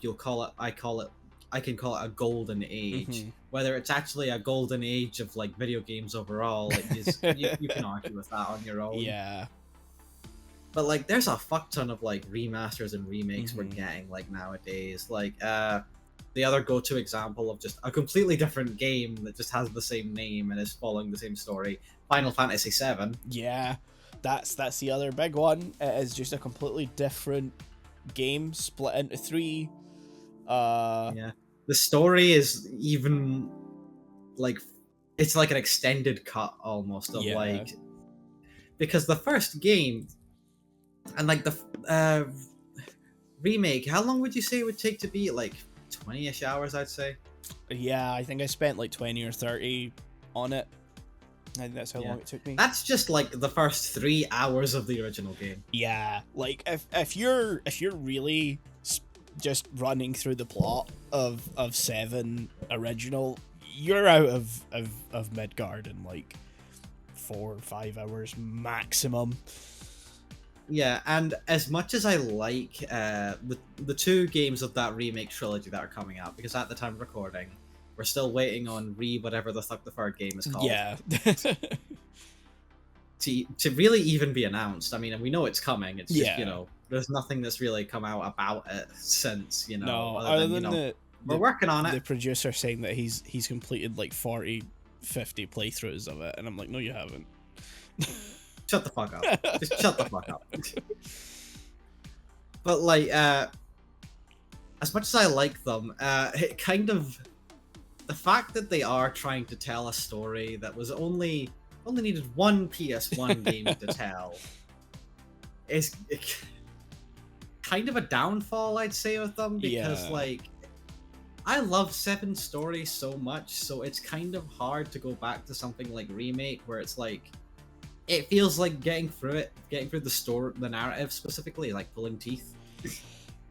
I can call it a golden age, whether it's actually a golden age of like video games overall, like you can argue with that on your own. Yeah. But like, there's a fuck ton of like remasters and remakes we're getting like nowadays. Like, the other go-to example of just a completely different game that just has the same name and is following the same story, Final Fantasy VII. Yeah, that's the other big one. It is just a completely different game split into 3. Yeah, the story is even like, it's like an extended cut almost of like, because the first game and like the remake, how long would you say it would take to beat? Like 20-ish hours, I'd say. Yeah, I think I spent like 20 or 30 on it. I think that's how long it took me. That's just like the first 3 hours of the original game. Yeah, like if you're really just running through the plot of 7 original, you're out of Midgard in like 4 or 5 hours maximum. Yeah, and as much as I like the 2 games of that remake trilogy that are coming out, because at the time of recording, we're still waiting on whatever the fuck the third game is called. Yeah. to really even be announced. I mean, we know it's coming. It's just, you know, there's nothing that's really come out about it since, you know. No, other than we're working on it. The producer saying that he's completed like 40, 50 playthroughs of it, and I'm like, no, you haven't. Shut the fuck up. Just shut the fuck up. But like, as much as I like them, it kind of, the fact that they are trying to tell a story that was only needed one PS1 game to tell is kind of a downfall, I'd say, with them, because like, I love 7's story so much, so it's kind of hard to go back to something like Remake, where it's like, it feels like getting through the story, the narrative specifically, like pulling teeth.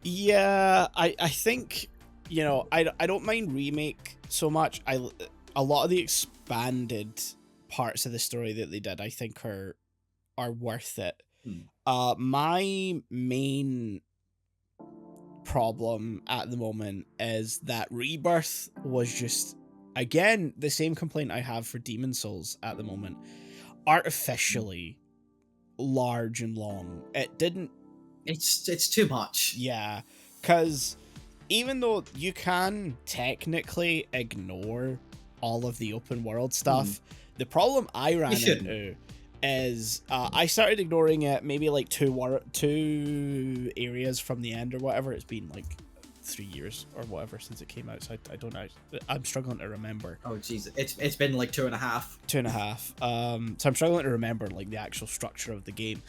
Yeah, I think, you know, I don't mind Remake so much. A lot of the expanded parts of the story that they did, I think are worth it. My main problem at the moment is that Rebirth was just, again, the same complaint I have for Demon Souls at the moment. Artificially large and long. It didn't. It's too much. Yeah, because even though you can technically ignore all of the open world stuff, the problem I ran into is I started ignoring it maybe like 2 areas from the end or whatever. It's been like 3 years or whatever since it came out, so I don't know. I'm struggling to remember. Oh jeez, it's been like 2.5. 2.5. So I'm struggling to remember like the actual structure of the game,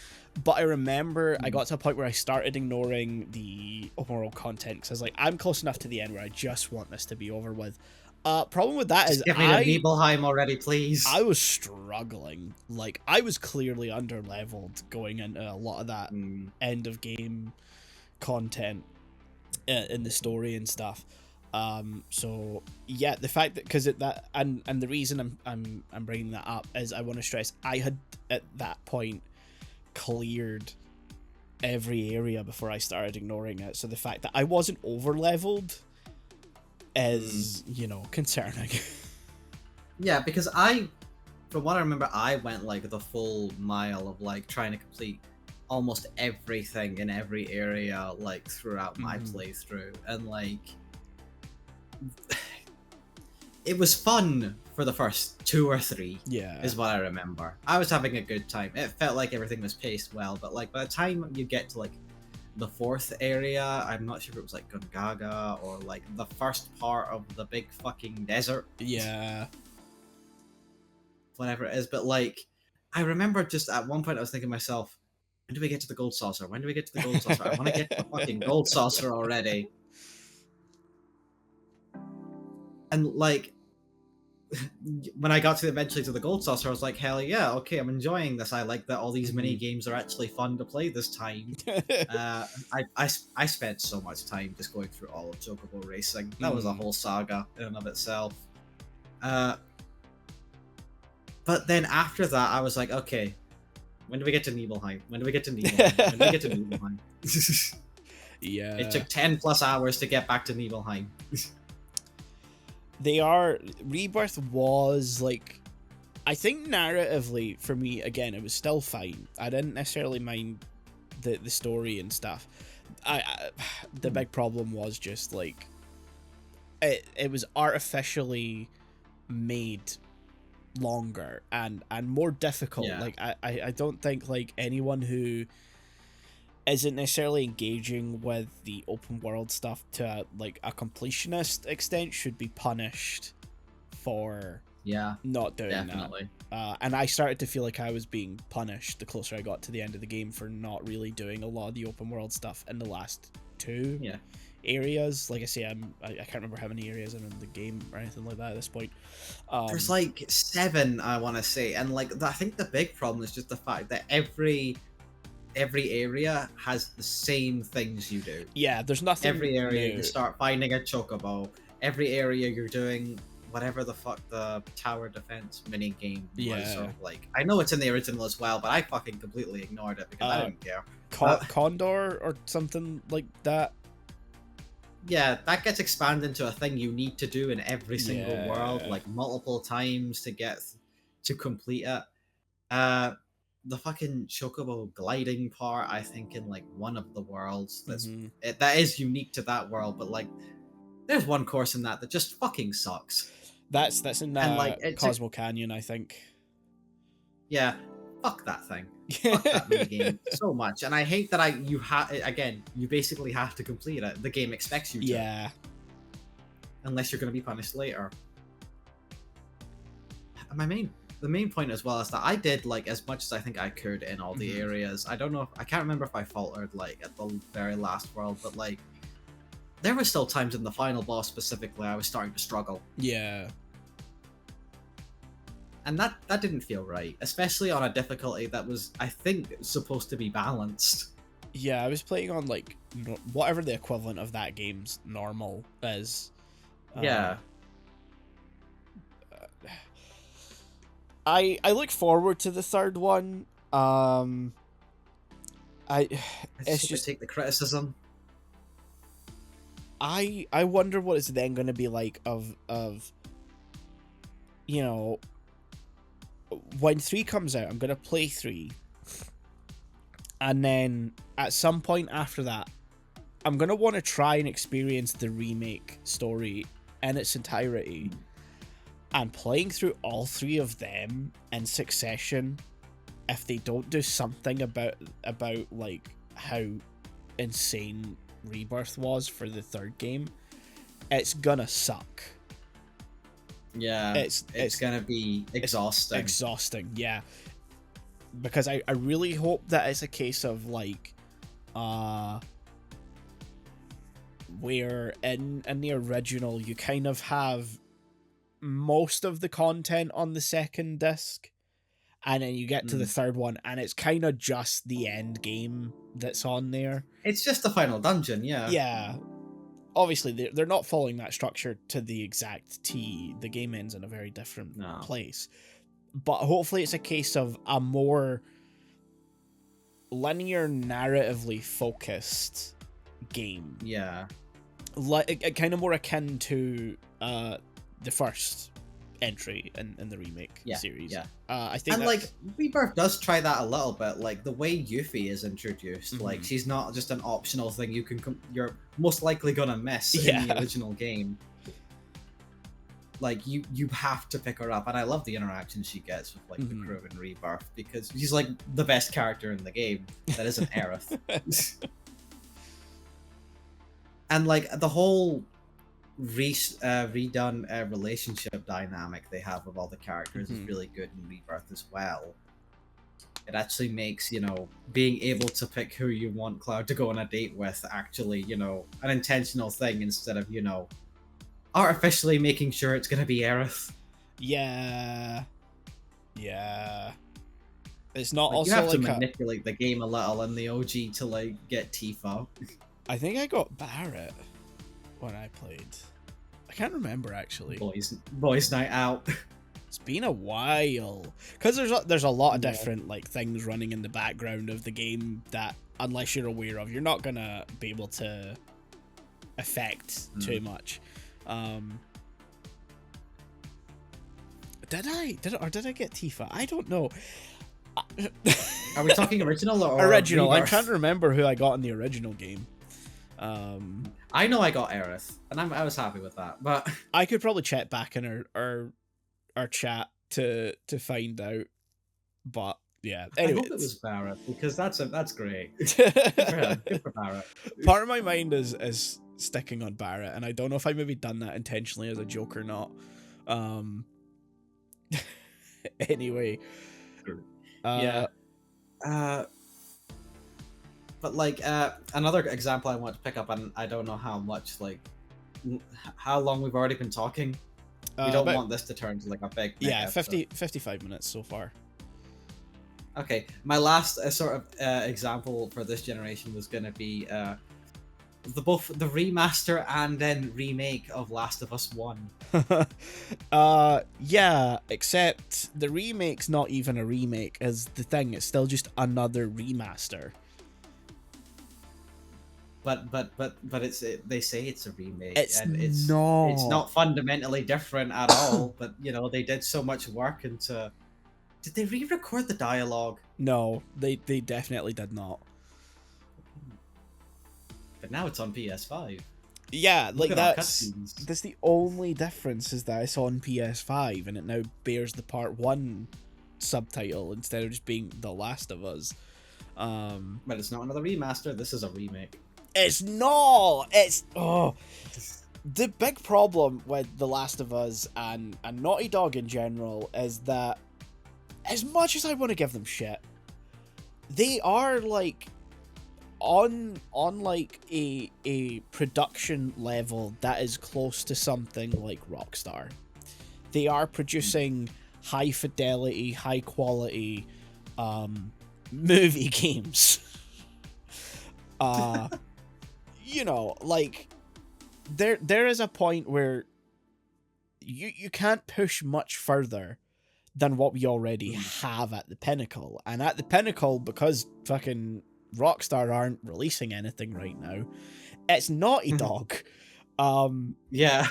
but I remember I got to a point where I started ignoring the open world content because I was like, I'm close enough to the end where I just want this to be over with. Problem with that is give me the Nibelheim already, please. I was struggling. Like, I was clearly under leveled going into a lot of that end of game content in the story and stuff. So yeah, the fact that, because that and the reason I'm bringing that up is I want to stress I had at that point cleared every area before I started ignoring it. So the fact that I wasn't over leveled is, you know, concerning. Yeah, because from what I remember, I went like the full mile of like trying to complete almost everything in every area like throughout my playthrough, and like it was fun for the first 2 or 3. Yeah, is what I remember. I was having a good time. It felt like everything was paced well, but like by the time you get to like the 4th area, I'm not sure if it was like Gungaga or like the first part of the big fucking desert. Yeah, whatever it is, but like I remember just at one point I was thinking to myself, when do we get to the gold saucer? When do we get to the gold saucer? I want to get to the fucking gold saucer already. And like, when I got to eventually to the gold saucer, I was like, hell yeah, okay, I'm enjoying this. I like that all these mini games are actually fun to play this time. I spent so much time just going through all of Chocobo Racing. That was a whole saga in and of itself. But then after that, I was like, okay, when do we get to Nibelheim? When do we get to Nibelheim? When do we get to Nibelheim? Yeah. It took 10 plus hours to get back to Nibelheim. They are. Rebirth was like, I think narratively for me, again, it was still fine. I didn't necessarily mind the story and stuff. The big problem was just like it was artificially made longer and more difficult. Yeah. Like I don't think like anyone who isn't necessarily engaging with the open world stuff to like a completionist extent should be punished for not doing definitely. that. And I started to feel like I was being punished the closer I got to the end of the game for not really doing a lot of the open world stuff in the last two areas. Like I say, I can't remember how many areas I'm in the game or anything like that at this point. There's like 7, I want to say, and like I think the big problem is just the fact that every area has the same things you do. Yeah, there's nothing. Every area new. you start finding a chocobo. Every area you're doing whatever the fuck the tower defense mini game was. Or like, I know it's in the original as well, but I fucking completely ignored it because I didn't care. Condor or something like that. Yeah, that gets expanded into a thing you need to do in every single world, like multiple times to complete it. The fucking chocobo gliding part, I think, in like one of the worlds that is unique to that world, but like there's one course in that just fucking sucks. That's in like Cosmo Canyon, I think. Yeah, fuck that thing. Fuck that minigame so much, and I hate that you basically have to complete it. The game expects you to. Yeah. Unless you're going to be punished later. The main point as well is that I did like as much as I think I could in all the areas. I can't remember if I faltered like at the very last world, but like there were still times in the final boss specifically I was starting to struggle. Yeah. And that didn't feel right, especially on a difficulty that was, I think, supposed to be balanced. Yeah, I was playing on like whatever the equivalent of that game's normal is. Yeah. I look forward to the third one. It's just take the criticism. I wonder what it's then going to be like of you know, when 3 comes out, I'm going to play 3. And then at some point after that, I'm going to want to try and experience the remake story in its entirety. And playing through all 3 of them in succession, if they don't do something about like how insane Rebirth was for the third game, it's gonna suck. Yeah, it's gonna be exhausting. Exhausting, yeah. Because I really hope that it's a case of like where in the original you kind of have most of the content on the second disc, and then you get to the third one and it's kind of just the end game that's on there. It's just the final dungeon. Yeah, obviously they're not following that structure to the exact T. The game ends in a very different place, but hopefully it's a case of a more linear, narratively focused game. Yeah, like kind of more akin to the first entry in the remake series. Yeah. I think, and like Rebirth does try that a little bit. Like the way Yuffie is introduced, like she's not just an optional thing you're most likely gonna miss in the original game. Like you have to pick her up, and I love the interaction she gets with like the crew in Rebirth because she's like the best character in the game that isn't Aerith. And like the whole redone relationship dynamic they have with all the characters is really good in Rebirth as well. It actually makes, being able to pick who you want Cloud to go on a date with actually, an intentional thing instead of, artificially making sure it's going to be Aerith. Yeah. It's not like, also you have like to manipulate the game a little in the OG to like get Tifa. I think I got Barrett when I played. I can't remember actually. Boys night out. It's been a while because there's a lot of different like things running in the background of the game that unless you're aware of, you're not gonna be able to affect too much. Did I get Tifa? I don't know. Are we talking original or original? Rebirth? I'm trying to remember who I got in the original game. I know I got Aerith, and I was happy with that. But I could probably check back in our chat to find out. But yeah, anyway, I hope it was Barrett, because that's great. Good for him. Good for Barrett. Part of my mind is sticking on Barrett, and I don't know if I maybe done that intentionally as a joke or not. Anyway, yeah. But like another example I want to pick up, and I don't know how much, like, how long we've already been talking. We don't want this to turn to like a big 55 minutes so far. Okay, my last sort of example for this generation was going to be both the remaster and then remake of Last of Us 1. Yeah, except the remake's not even a remake as the thing. It's still just another remaster. But they say it's a remake, it's not fundamentally different at all. But you know, they did so much work into. Did they re-record the dialogue? No, they definitely did not. But now it's on PS5. Yeah, like that's the only difference is that it's on PS5 and it now bears the Part 1 subtitle instead of just being The Last of Us. But it's not another remaster. This is a remake. It's not. The big problem with The Last of Us and Naughty Dog in general is that as much as I want to give them shit, they are like on like a production level that is close to something like Rockstar. They are producing high fidelity, high quality movie games. You know, like there is a point where you can't push much further than what we already have at the pinnacle. And at the pinnacle, because fucking Rockstar aren't releasing anything right now, it's Naughty Dog. Yeah.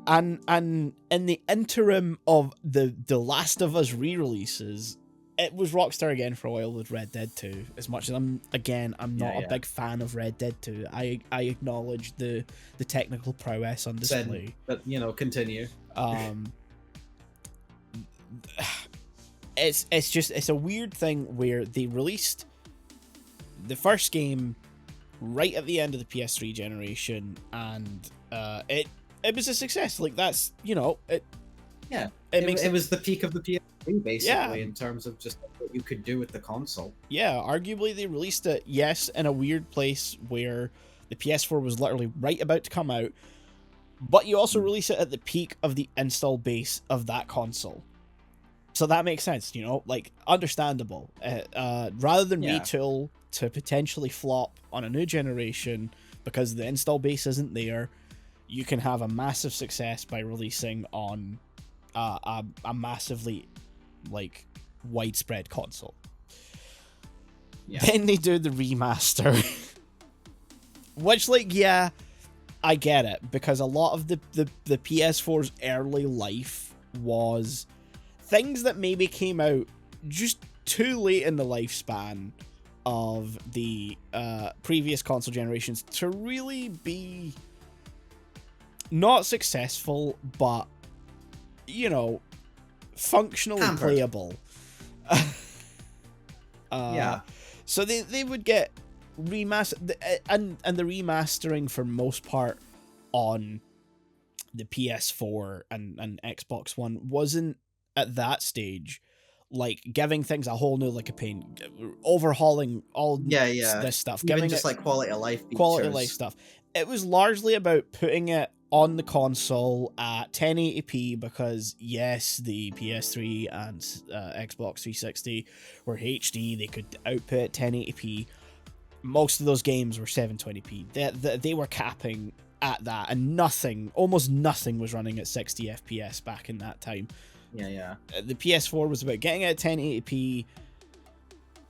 And in the interim of the Last of Us re-releases, it was Rockstar again for a while with Red Dead 2. As much as I'm not a big fan of Red Dead 2. I acknowledge the technical prowess on display. But you know, continue. It's a weird thing where they released the first game right at the end of the PS3 generation, and it was a success. Like, that's, you know, it was the peak of the PS3 basically, in terms of just what you could do with the console. Yeah, arguably they released it, yes, in a weird place where the PS4 was literally right about to come out, but you also release it at the peak of the install base of that console. So that makes sense, you know, like, understandable. Rather than retool to potentially flop on a new generation because the install base isn't there, you can have a massive success by releasing on a massively, like, widespread console. Yeah. Then they do the remaster, which, like, yeah, I get it, because a lot of the PS4's early life was things that maybe came out just too late in the lifespan of the previous console generations to really be not successful, but, you know, functionally playable. Yeah. So they would get remastered, and the remastering for most part on the PS4 and Xbox One wasn't at that stage like giving things a whole new lick of paint, overhauling all this stuff, giving just like quality of life stuff. It was largely about putting it on the console at 1080p because, yes, the PS3 and Xbox 360 were HD. They could output 1080p. Most of those games were 720p. They were capping at that, and almost nothing was running at 60 FPS back in that time. Yeah. The PS4 was about getting it at 1080p,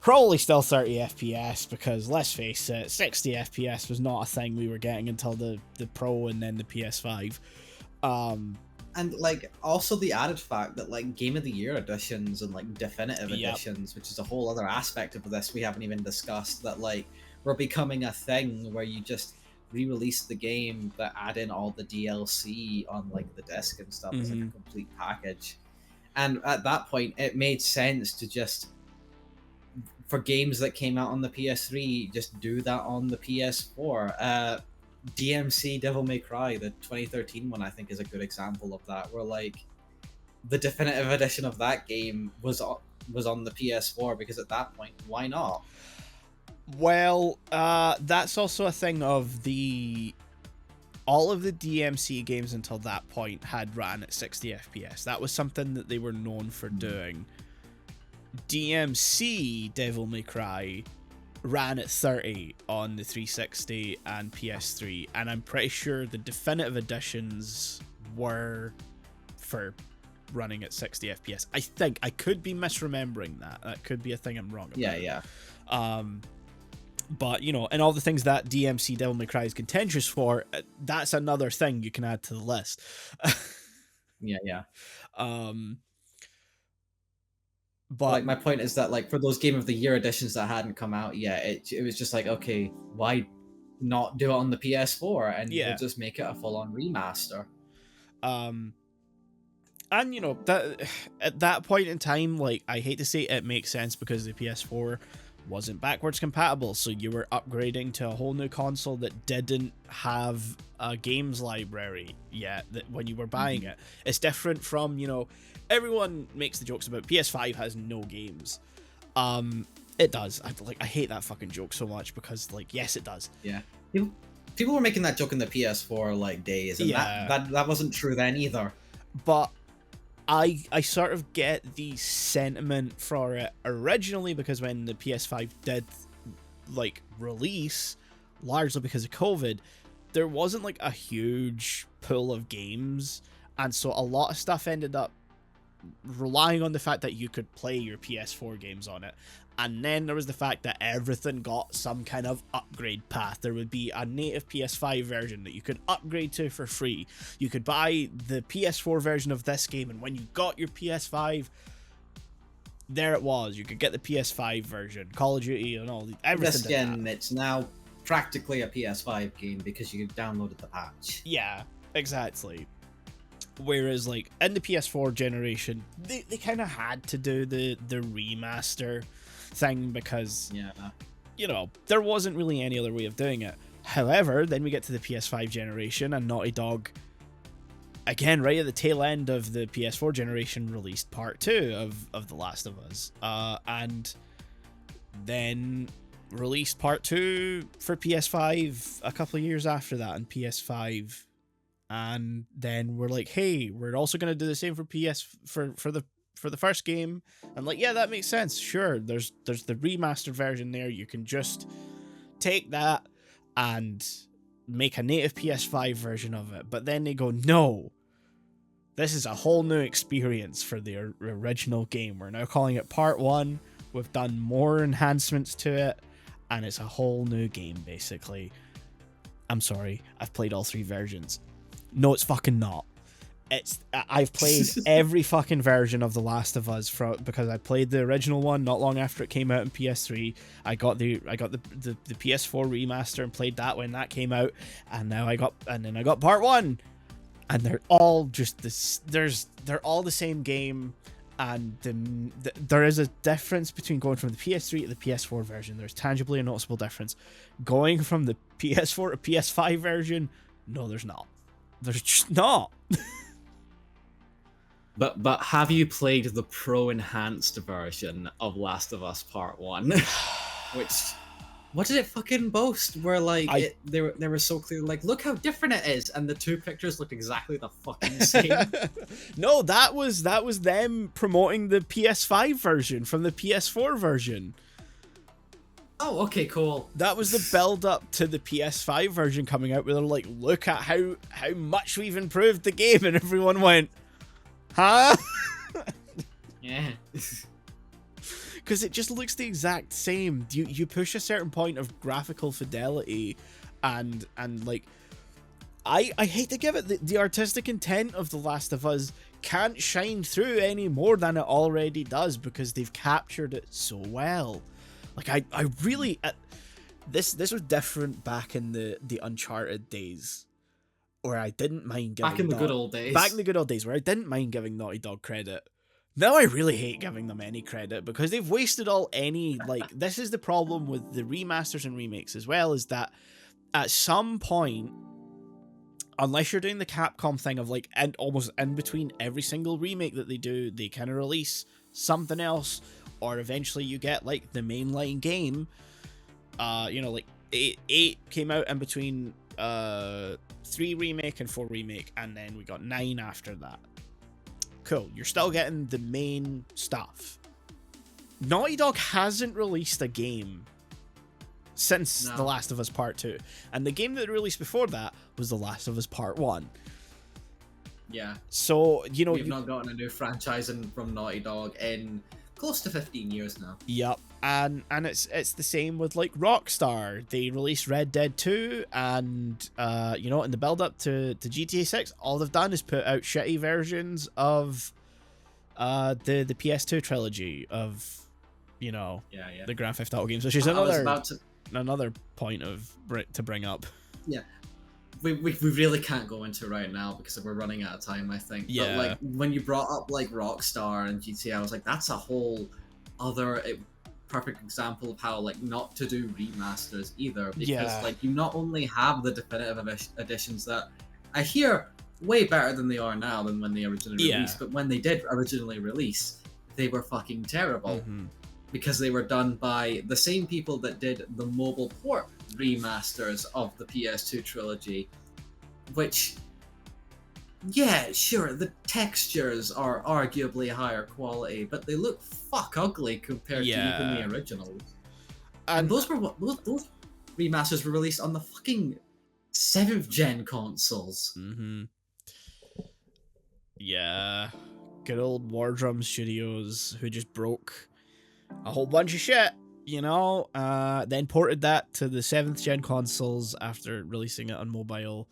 probably still 30 FPS, because let's face it, 60 FPS was not a thing we were getting until the Pro and then the PS5. And like also the added fact that like Game of the Year editions and like definitive Yep. editions, which is a whole other aspect of this we haven't even discussed, that like we're becoming a thing where you just re-release the game but add in all the DLC on like the disc and stuff as like a complete package. And at that point it made sense to just, for games that came out on the PS3, just do that on the PS4. DMC Devil May Cry, the 2013 one, I think is a good example of that, where like the definitive edition of that game was on the PS4 because at that point, why not? Well, that's also a thing of all of the DMC games until that point had ran at 60 FPS. That was something that they were known for doing. DMC Devil May Cry ran at 30 on the 360 and PS3, and I'm pretty sure the definitive editions were for running at 60 FPS. I think I could be misremembering that. That could be a thing I'm wrong about. Yeah. But you know, and all the things that DMC Devil May Cry is contentious for, that's another thing you can add to the list. Yeah. But like my point is that like for those Game of the Year editions that hadn't come out yet, it was just like, okay, why not do it on the PS4 and we'll just make it a full-on remaster. And you know, that at that point in time, like, I hate to say it makes sense because the PS4 wasn't backwards compatible, so you were upgrading to a whole new console that didn't have a games library yet that when you were buying it. It's different from, you know, everyone makes the jokes about PS5 has no games. It does. I hate that fucking joke so much because, like, yes, it does. Yeah. People were making that joke in the PS4 like days, and that wasn't true then either. But I sort of get the sentiment for it originally because when the PS5 did like release, largely because of COVID, there wasn't like a huge pool of games, and so a lot of stuff ended up relying on the fact that you could play your PS4 games on it. And then there was the fact that everything got some kind of upgrade path. There would be a native PS5 version that you could upgrade to for free. You could buy the PS4 version of this game, and when you got your PS5, there it was. You could get the PS5 version, Call of Duty and all everything. This again, it's now practically a PS5 game because you downloaded the patch. Yeah, exactly. Whereas, like, in the PS4 generation, they kind of had to do the remaster thing because, you know, there wasn't really any other way of doing it. However, then we get to the PS5 generation, and Naughty Dog, again, right at the tail end of the PS4 generation, released Part 2 of The Last of Us. And then released Part 2 for PS5 a couple of years after that, and PS5. And then we're like, hey, we're also going to do the same for for the first game. And like, yeah, that makes sense. Sure, there's the remastered version there. You can just take that and make a native PS5 version of it. But then they go, no, this is a whole new experience for the original game. We're now calling it Part 1. We've done more enhancements to it, and it's a whole new game, basically. I'm sorry, I've played all three versions. No, it's fucking not. I've played every fucking version of The Last of Us because I played the original one not long after it came out in PS3. I got the PS4 remaster and played that when that came out, and then I got Part 1, and they're all just this. They're all the same game, and there is a difference between going from the PS3 to the PS4 version. There's tangibly a noticeable difference. Going from the PS4 to PS5 version, no, there's not. There's just not. But have you played the Pro Enhanced version of Last of Us Part 1? Which, what did it fucking boast? Where like they were so clear, like, look how different it is, and the two pictures looked exactly the fucking same. No, that was them promoting the PS5 version from the PS4 version. Oh, okay, cool. That was the build up to the PS5 version coming out, where they're like, look at how much we've improved the game, and everyone went, huh? Yeah. Because it just looks the exact same. You push a certain point of graphical fidelity, and like, I hate to give it, the artistic intent of The Last of Us can't shine through any more than it already does because they've captured it so well. Like, I really... this was different back in the Uncharted days, where I didn't mind giving... Back in the good old days. Back in the good old days, where I didn't mind giving Naughty Dog credit. Now I really hate giving them any credit, because they've wasted like, this is the problem with the remasters and remakes as well, is that at some point, unless you're doing the Capcom thing of like, and almost in between every single remake that they do, they kind of release something else, or eventually you get like the mainline game. You know, like 8 came out in between 3 remake and 4 remake, and then we got 9 after that. Cool, you're still getting the main stuff. Naughty Dog hasn't released a game since The Last of Us Part 2. And the game that released before that was The Last of Us Part 1. Yeah. So, you know... We've not gotten a new franchise from Naughty Dog in close to 15 years now. Yep. And it's the same with, like, Rockstar. They released Red Dead 2, and, you know, in the build-up to GTA 6, all they've done is put out shitty versions of the PS2 trilogy of, you know, the Grand Theft Auto games, which is another point to bring up. Yeah, we really can't go into right now because we're running out of time, I think. Yeah. But like when you brought up like Rockstar and GTA, I was like, that's a whole other perfect example of how like not to do remasters either, because like you not only have the definitive editions that I hear way better than they are now than when they originally released, but when they did originally release, they were fucking terrible. Because they were done by the same people that did the mobile port remasters of the PS2 trilogy, which, yeah, sure, the textures are arguably higher quality, but they look fuck ugly compared to even the originals. And those remasters were released on the fucking 7th gen consoles. Yeah, good old War Drum Studios, who just broke a whole bunch of shit, you know, then ported that to the 7th gen consoles after releasing it on mobile,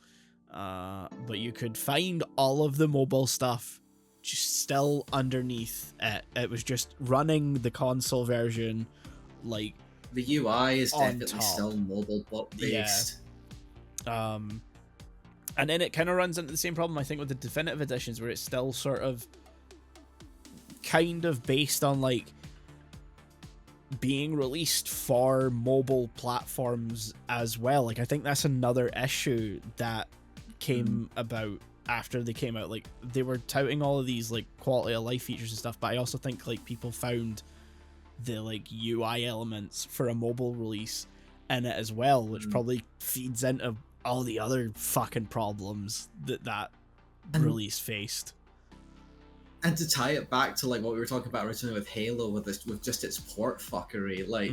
but you could find all of the mobile stuff just still underneath it. It was just running the console version, like, the UI is definitely still mobile based. And then it kind of runs into the same problem, I think, with the definitive editions, where it's still sort of kind of based on like being released for mobile platforms as well. Like, I think that's another issue that came about after they came out. Like, they were touting all of these like quality of life features and stuff, but I also think like people found the like UI elements for a mobile release in it as well, which probably feeds into all the other fucking problems that release faced. And to tie it back to like what we were talking about originally with Halo, with just its port fuckery, like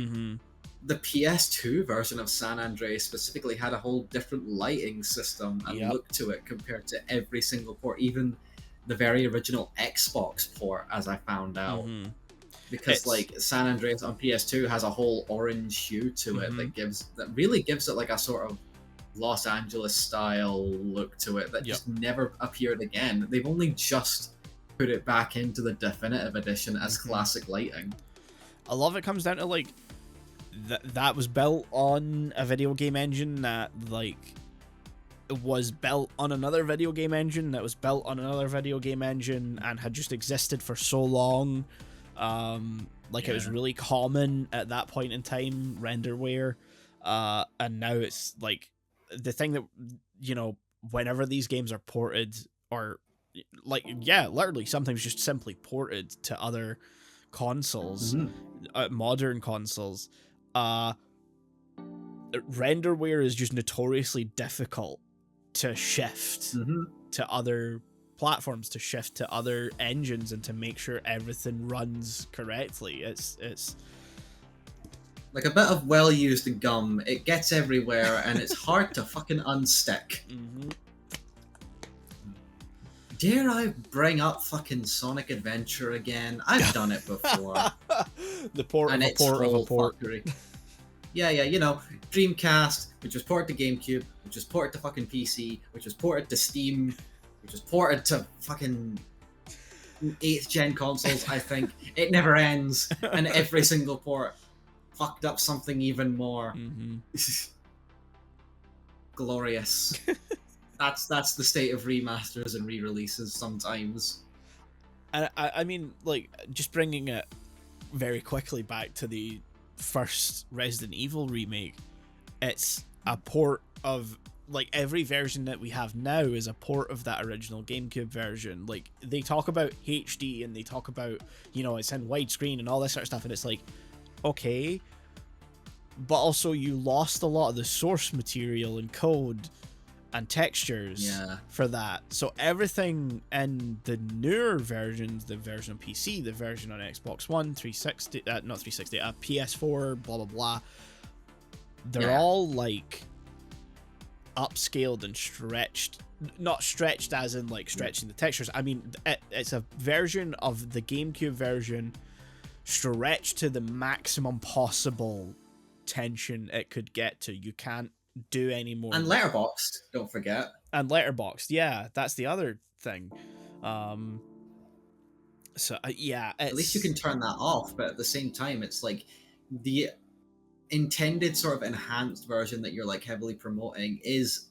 the PS2 version of San Andreas specifically had a whole different lighting system and look to it compared to every single port, even the very original Xbox port, as I found out. Because like San Andreas on PS2 has a whole orange hue to it that really gives it like a sort of Los Angeles style look to it that just never appeared again. They've only just put it back into the definitive edition as classic lighting. A lot of it comes down to like that was built on a video game engine that like was built on another video game engine that was built on another video game engine and had just existed for so long. It was really common at that point in time, renderware, and now it's like the thing that, you know, whenever these games are ported, or like, literally sometimes just simply ported to other consoles, modern consoles, renderware is just notoriously difficult to shift to other platforms, to shift to other engines, and to make sure everything runs correctly. It's like a bit of well-used gum. It gets everywhere, and it's hard to fucking unstick. Dare I bring up fucking Sonic Adventure again? I've done it before. The port and of a port of a port. Fuckery. yeah, you know, Dreamcast, which was ported to GameCube, which was ported to fucking PC, which was ported to Steam, which was ported to fucking 8th gen consoles, I think. It never ends, and every single port fucked up something even more. Mm-hmm. Glorious. That's the state of remasters and re-releases sometimes. I mean, like, just bringing it very quickly back to the first Resident Evil remake, it's a port of, like, every version that we have now is a port of that original GameCube version. Like, they talk about HD and they talk about, you know, it's in widescreen and all this sort of stuff, and it's like, okay, but also you lost a lot of the source material and code and textures for that. So everything in the newer versions, the version on PC, the version on Xbox One, 360, not 360, PS4, blah, blah, blah, they're all, like, upscaled and stretched. Not stretched as in, like, stretching the textures. I mean, it's a version of the GameCube version stretched to the maximum possible tension it could get to. You can't do any more. And letterboxed, don't forget. And letterboxed, yeah, that's the other thing. So yeah, at least you can turn that off, but at the same time, it's like the intended sort of enhanced version that you're like heavily promoting is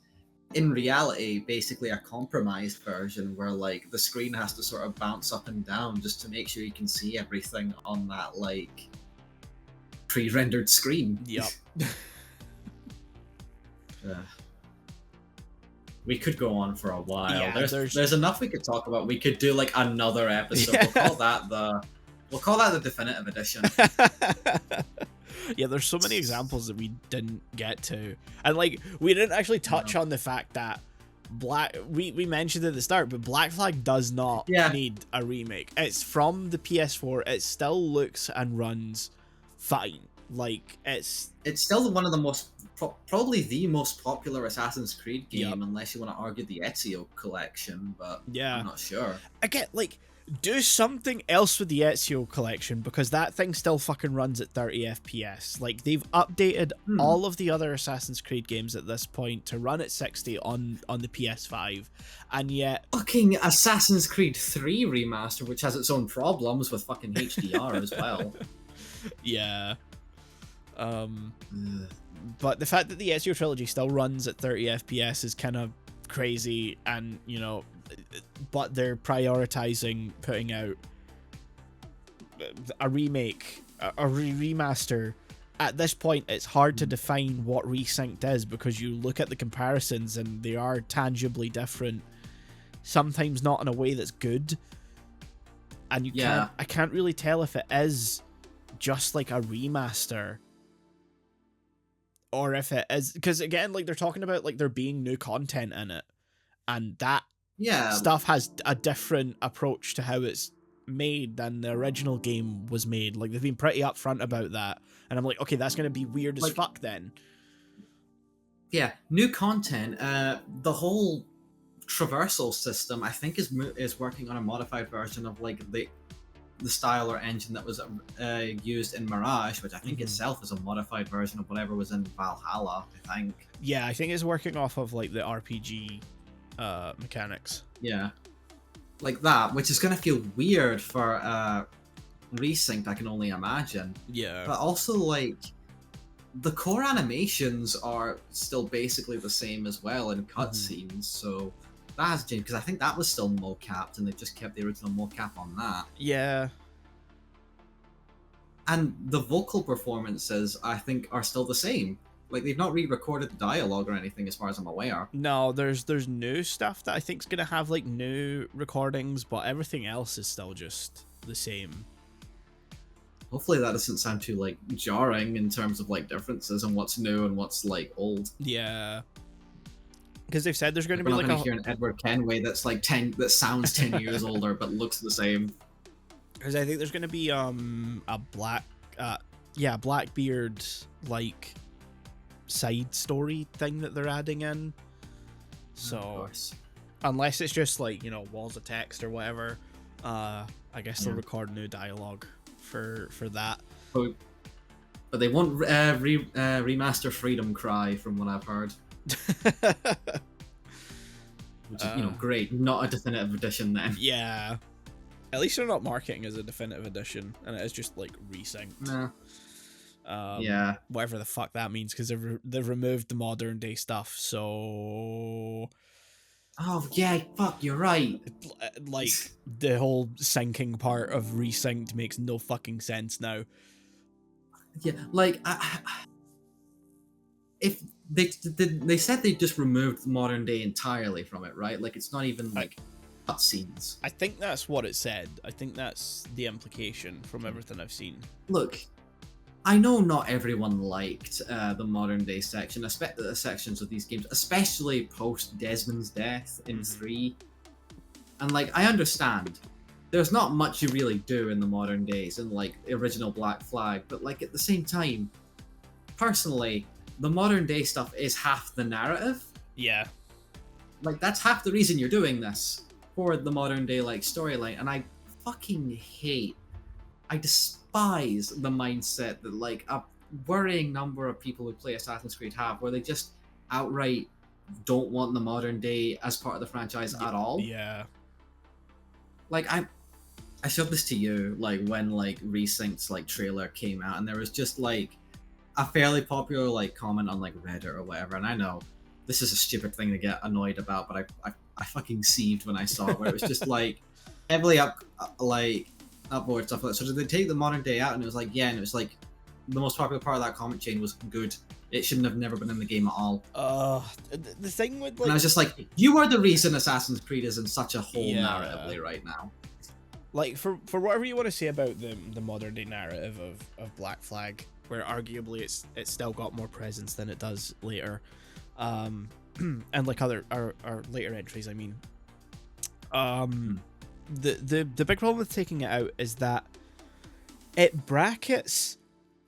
in reality basically a compromised version where like the screen has to sort of bounce up and down just to make sure you can see everything on that like pre-rendered screen. Yep. We could go on for a while. Yeah, there's enough we could talk about. We could do like another episode. Yeah. We'll call that the definitive edition. Yeah, there's so many examples that we didn't get to, and like we didn't actually touch on the fact that we mentioned at the start, but Black Flag does not need a remake. It's from the PS4. It still looks and runs fine. Like it's still one of the most probably the most popular Assassin's Creed game, unless you want to argue the Ezio collection, but I'm not sure. Again, like, do something else with the Ezio collection, because that thing still fucking runs at 30 FPS. Like, they've updated all of the other Assassin's Creed games at this point to run at 60 on the PS5, and yet fucking Assassin's Creed 3 remaster, which has its own problems with fucking HDR as well. Yeah. But the fact that the Ezio trilogy still runs at 30 FPS is kind of crazy, and you know, but they're prioritizing putting out a remake, a remaster. At this point, it's hard to define what resynced is, because you look at the comparisons and they are tangibly different, sometimes not in a way that's good, and you I can't really tell if it is just like a remaster or if it is, because again, like, they're talking about like there being new content in it, and that stuff has a different approach to how it's made than the original game was made. Like, they've been pretty upfront about that, and I'm like, okay, that's gonna be weird as fuck then. Yeah, new content. The whole traversal system, I think, is working on a modified version of like the style or engine that was used in Mirage, which I think itself is a modified version of whatever was in Valhalla, I think. Yeah, I think it's working off of like the RPG mechanics. Yeah. Like that, which is going to feel weird for Resynced, I can only imagine. Yeah. But also, like, the core animations are still basically the same as well in cutscenes, so that has changed, because I think that was still mocapped, and they just kept the original mocap on that. Yeah. And the vocal performances, I think, are still the same. Like, they've not re-recorded the dialogue or anything, as far as I'm aware. No, there's new stuff that I think's gonna have like new recordings, but everything else is still just the same. Hopefully that doesn't sound too like jarring in terms of like differences and what's new and what's like old. Yeah. Because they've said there's going to be like a hear an Edward Kenway that's like 10 that sounds 10 years older but looks the same. Because I think there's going to be a Blackbeard like side story thing that they're adding in. So unless it's just like, you know, walls of text or whatever, I guess they'll record new dialogue for that. But they won't remaster Freedom Cry, from what I've heard. Which is, great. Not a definitive edition then. Yeah. At least they're not marketing as a definitive edition, and it is just like resynced. Nah. Yeah. Whatever the fuck that means, because they've removed the modern day stuff. So. Oh yeah, fuck. You're right. Like the whole syncing part of resynced makes no fucking sense now. Yeah, like if they said they just removed modern day entirely from it, right? Like it's not even like cutscenes. I think that's what it said. I think that's the implication from everything I've seen. Look, I know not everyone liked the modern day section, sections of these games, especially post Desmond's death in 3. And like, I understand. There's not much you really do in the modern days in like the original Black Flag, but like at the same time, personally, the modern day stuff is half the narrative. Yeah. Like that's half the reason you're doing this for the modern day like storyline, and I fucking I despise the mindset that like a worrying number of people who play Assassin's Creed have, where they just outright don't want the modern day as part of the franchise at all. Yeah. Like I showed this to you like when like Resynked's like trailer came out, and there was just like a fairly popular like comment on like Reddit or whatever, and I know this is a stupid thing to get annoyed about, but I fucking seethed when I saw it, where it was just like heavily upvoted stuff like that. So did they take the modern day out? And it was like, yeah, and it was like the most popular part of that comment chain was good. It shouldn't have never been in the game at all. The thing with like, and I was just like, you are the reason Assassin's Creed is in such a hole narratively right now. Like for whatever you want to say about the modern day narrative of Black Flag, where arguably it's still got more presence than it does later, and like other our later entries, I mean, the big problem with taking it out is that it brackets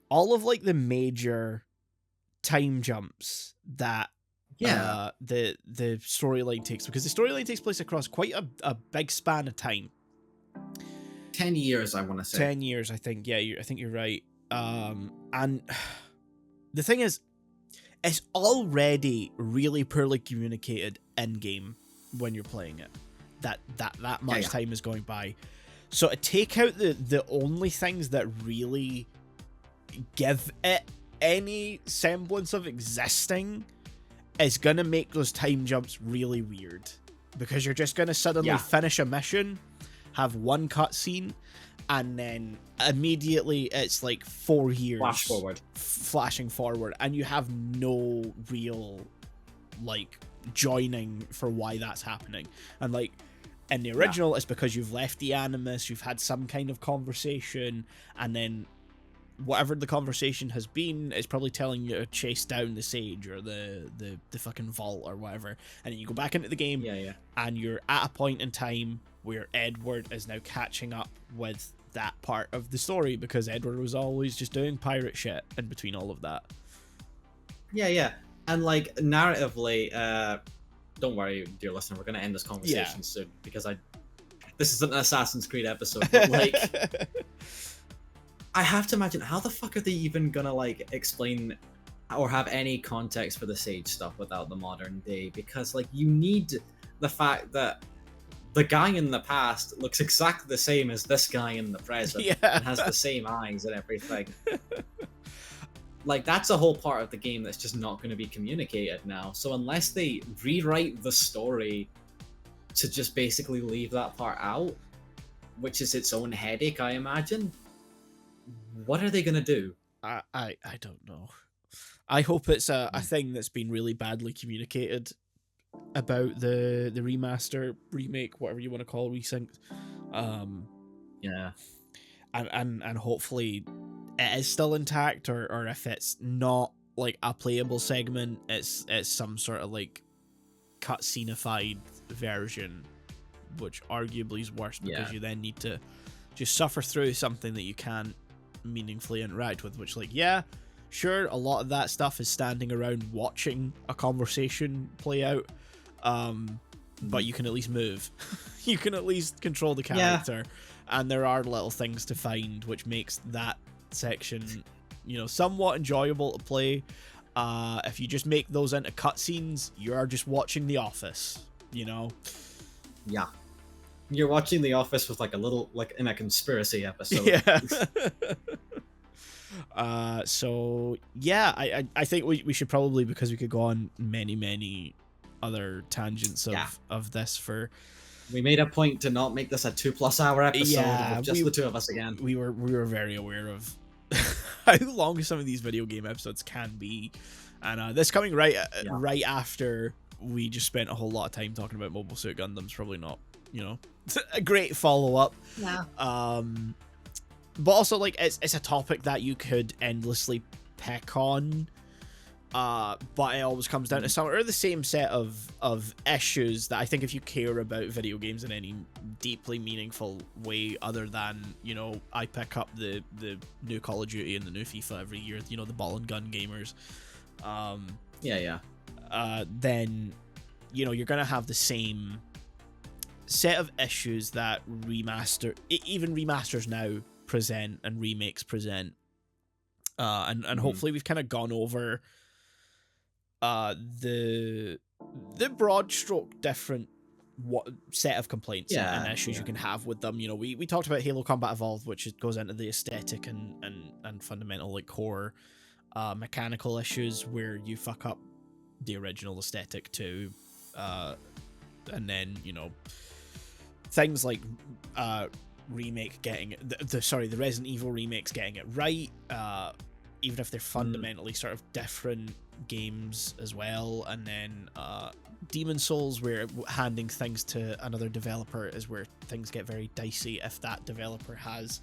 all of like the major time jumps that the storyline takes, because the storyline takes place across quite a big span of time. 10 years, I want to say. 10 years, I think. Yeah, I think you're right. And the thing is, it's already really poorly communicated in game when you're playing it. That much time is going by. So to take out the only things that really give it any semblance of existing is gonna make those time jumps really weird, because you're just gonna suddenly finish a mission, have one cutscene, and then immediately it's like 4 years flashing forward, and you have no real like joining for why that's happening. And like in the original, it's because you've left the Animus, you've had some kind of conversation, and then whatever the conversation has been is probably telling you to chase down the Sage or the fucking vault or whatever, and then you go back into the game and you're at a point in time where Edward is now catching up with that part of the story, because Edward was always just doing pirate shit in between all of that. And like narratively, don't worry, dear listener, we're going to end this conversation soon, because this isn't an Assassin's Creed episode, but like I have to imagine, how the fuck are they even gonna like explain or have any context for the Sage stuff without the modern day? Because like you need the fact that the guy in the past looks exactly the same as this guy in the present and has the same eyes and everything. Like that's a whole part of the game that's just not going to be communicated now. So unless they rewrite the story to just basically leave that part out, which is its own headache, I imagine, what are they going to do? I don't know. I hope it's a thing that's been really badly communicated about the remaster, remake, whatever you want to call Resynced. And hopefully it is still intact, or if it's not like a playable segment, it's some sort of like cutscene-ified version, which arguably is worse, because you then need to just suffer through something that you can't meaningfully interact with, which, like, sure, a lot of that stuff is standing around watching a conversation play out, but you can at least move. You can at least control the character, and there are little things to find, which makes that section you know, somewhat enjoyable to play. If you just make those into cutscenes, you are just watching The Office, you know? Yeah. You're watching The Office with like a little, like in a conspiracy episode. Yeah. So yeah, I think we should probably, because we could go on many other tangents of this for. We made a point to not make this a 2+ hour episode with just the two of us again. We were very aware of how long some of these video game episodes can be, and this coming right after we just spent a whole lot of time talking about Mobile Suit Gundam's probably not, you know, a great follow up. Yeah. But also, like, it's a topic that you could endlessly pick on. But it always comes down to some or the same set of issues that I think, if you care about video games in any deeply meaningful way, other than, you know, I pick up the new Call of Duty and the new FIFA every year, you know, the ball and gun gamers. Then, you know, you're gonna have the same set of issues that even remasters now present and remakes present. And hopefully we've kind of gone over the broad stroke different set of complaints and issues you can have with them. You know, we talked about Halo Combat Evolved, which goes into the aesthetic and fundamental, like, core mechanical issues where you fuck up the original aesthetic too, and then, you know, things like remake getting the Resident Evil remakes getting it right, even if they're fundamentally sort of different games as well. And then Demon Souls, where handing things to another developer is where things get very dicey if that developer has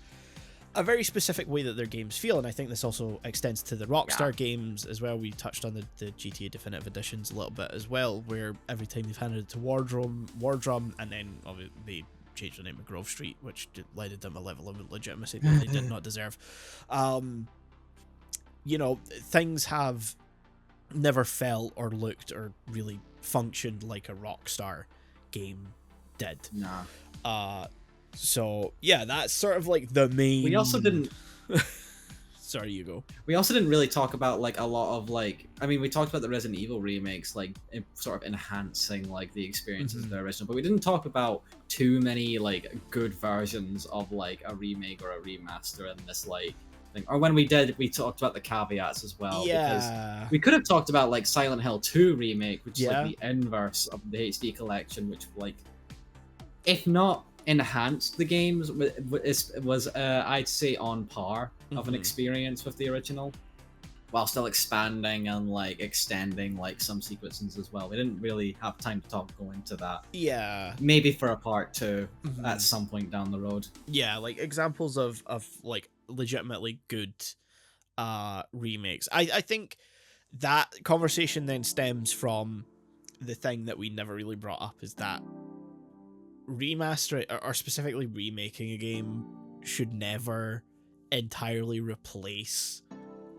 a very specific way that their games feel. And I think this also extends to the Rockstar games as well. We touched on the GTA Definitive Editions a little bit as well, where every time they've handed it to Wardrum, and then obviously they changed the name of Grove Street, which led them a level of legitimacy that they did not deserve. You know, things have never felt or looked or really functioned like a Rockstar game did. Nah. So yeah, that's sort of like the main. We also didn't. Sorry, you go. We also didn't really talk about, like, a lot of, like, I mean, we talked about the Resident Evil remakes, like, sort of enhancing, like, the experiences of the original, but we didn't talk about too many, like, good versions of, like, a remake or a remaster in this, like, thing. Or when we did, we talked about the caveats as well. Yeah. Because we could have talked about, like, Silent Hill 2 remake, which is like the inverse of the HD collection, which, like, if not enhanced the games, was I'd say on par of an experience with the original, while still expanding and, like, extending, like, some sequences as well. We didn't really have time to go into that. Yeah. Maybe for a part 2 at some point down the road. Yeah, like, examples of like legitimately good remakes. I think that conversation then stems from the thing that we never really brought up, is that remastering, or specifically remaking a game, should never entirely replace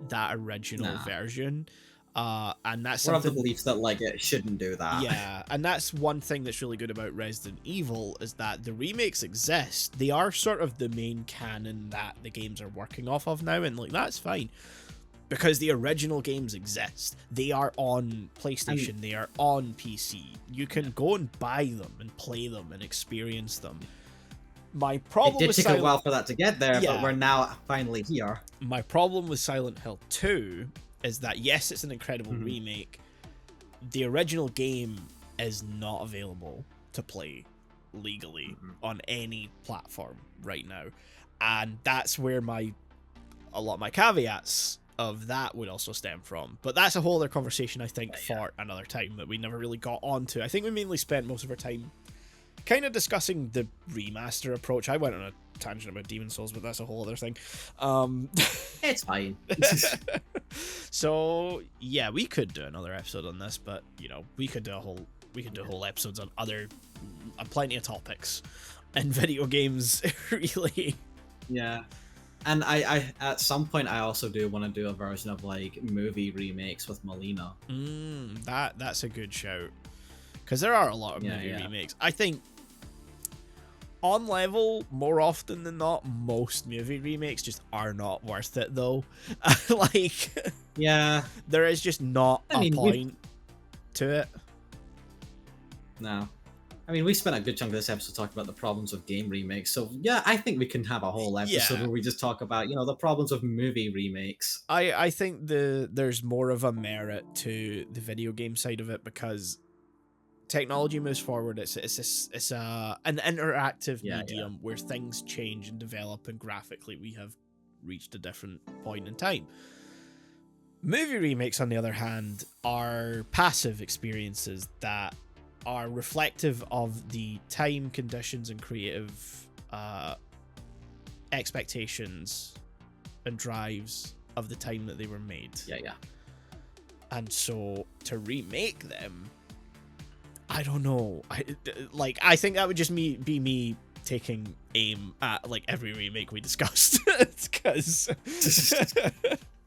that original version. And that's one of something, the beliefs that, like, it shouldn't do that. Yeah, and that's one thing that's really good about Resident Evil, is that the remakes exist. They are sort of the main canon that the games are working off of now, and, like, that's fine, because the original games exist. They are on PlayStation, they are on PC. You can go and buy them and play them and experience them. My problem it did take a while for that to get there, but we're now finally here. My problem with Silent Hill 2 is that, yes, it's an incredible remake. The original game is not available to play legally on any platform right now. And that's where a lot of my caveats of that would also stem from. But that's a whole other conversation, I think, for another time that we never really got onto. I think we mainly spent most of our time kind of discussing the remaster approach. I went on a tangent about Demon Souls, but that's a whole other thing. It's fine. So yeah, we could do another episode on this, but, you know, we could do whole episodes on other plenty of topics in video games. Really. Yeah. And I at some point I also do want to do a version of, like, movie remakes with Melina. That's a good shout, because there are a lot of movie remakes. I think on level, more often than not, most movie remakes just are not worth it, though. Like, Yeah. there is just not a point to it. No. I mean, we spent a good chunk of this episode talking about the problems of game remakes, so yeah, I think we can have a whole episode where we just talk about, the problems of movie remakes. I think there's more of a merit to the video game side of it because technology moves forward. It's an interactive medium where things change and develop, and graphically we have reached a different point in time. Movie remakes, on the other hand, are passive experiences that are reflective of the time, conditions, and creative expectations and drives of the time that they were made. Yeah. And so to remake them, I don't know. I think that would just be me taking aim at like every remake we discussed. Because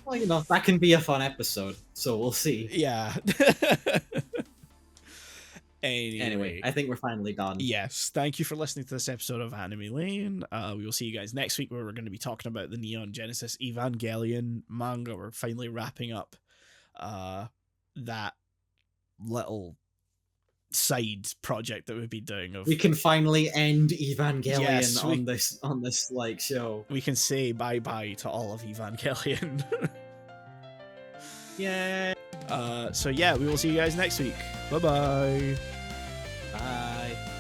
well, that can be a fun episode, so we'll see. Yeah. Anyway, I think we're finally done. Yes, thank you for listening to this episode of Anime Lane. We will see you guys next week, where we're going to be talking about the Neon Genesis Evangelion manga. We're finally wrapping up that little side project that we've been doing. We can finally end Evangelion on this like show. We can say bye-bye to all of Evangelion. Yay! So yeah, we will see you guys next week. Bye-bye. Bye.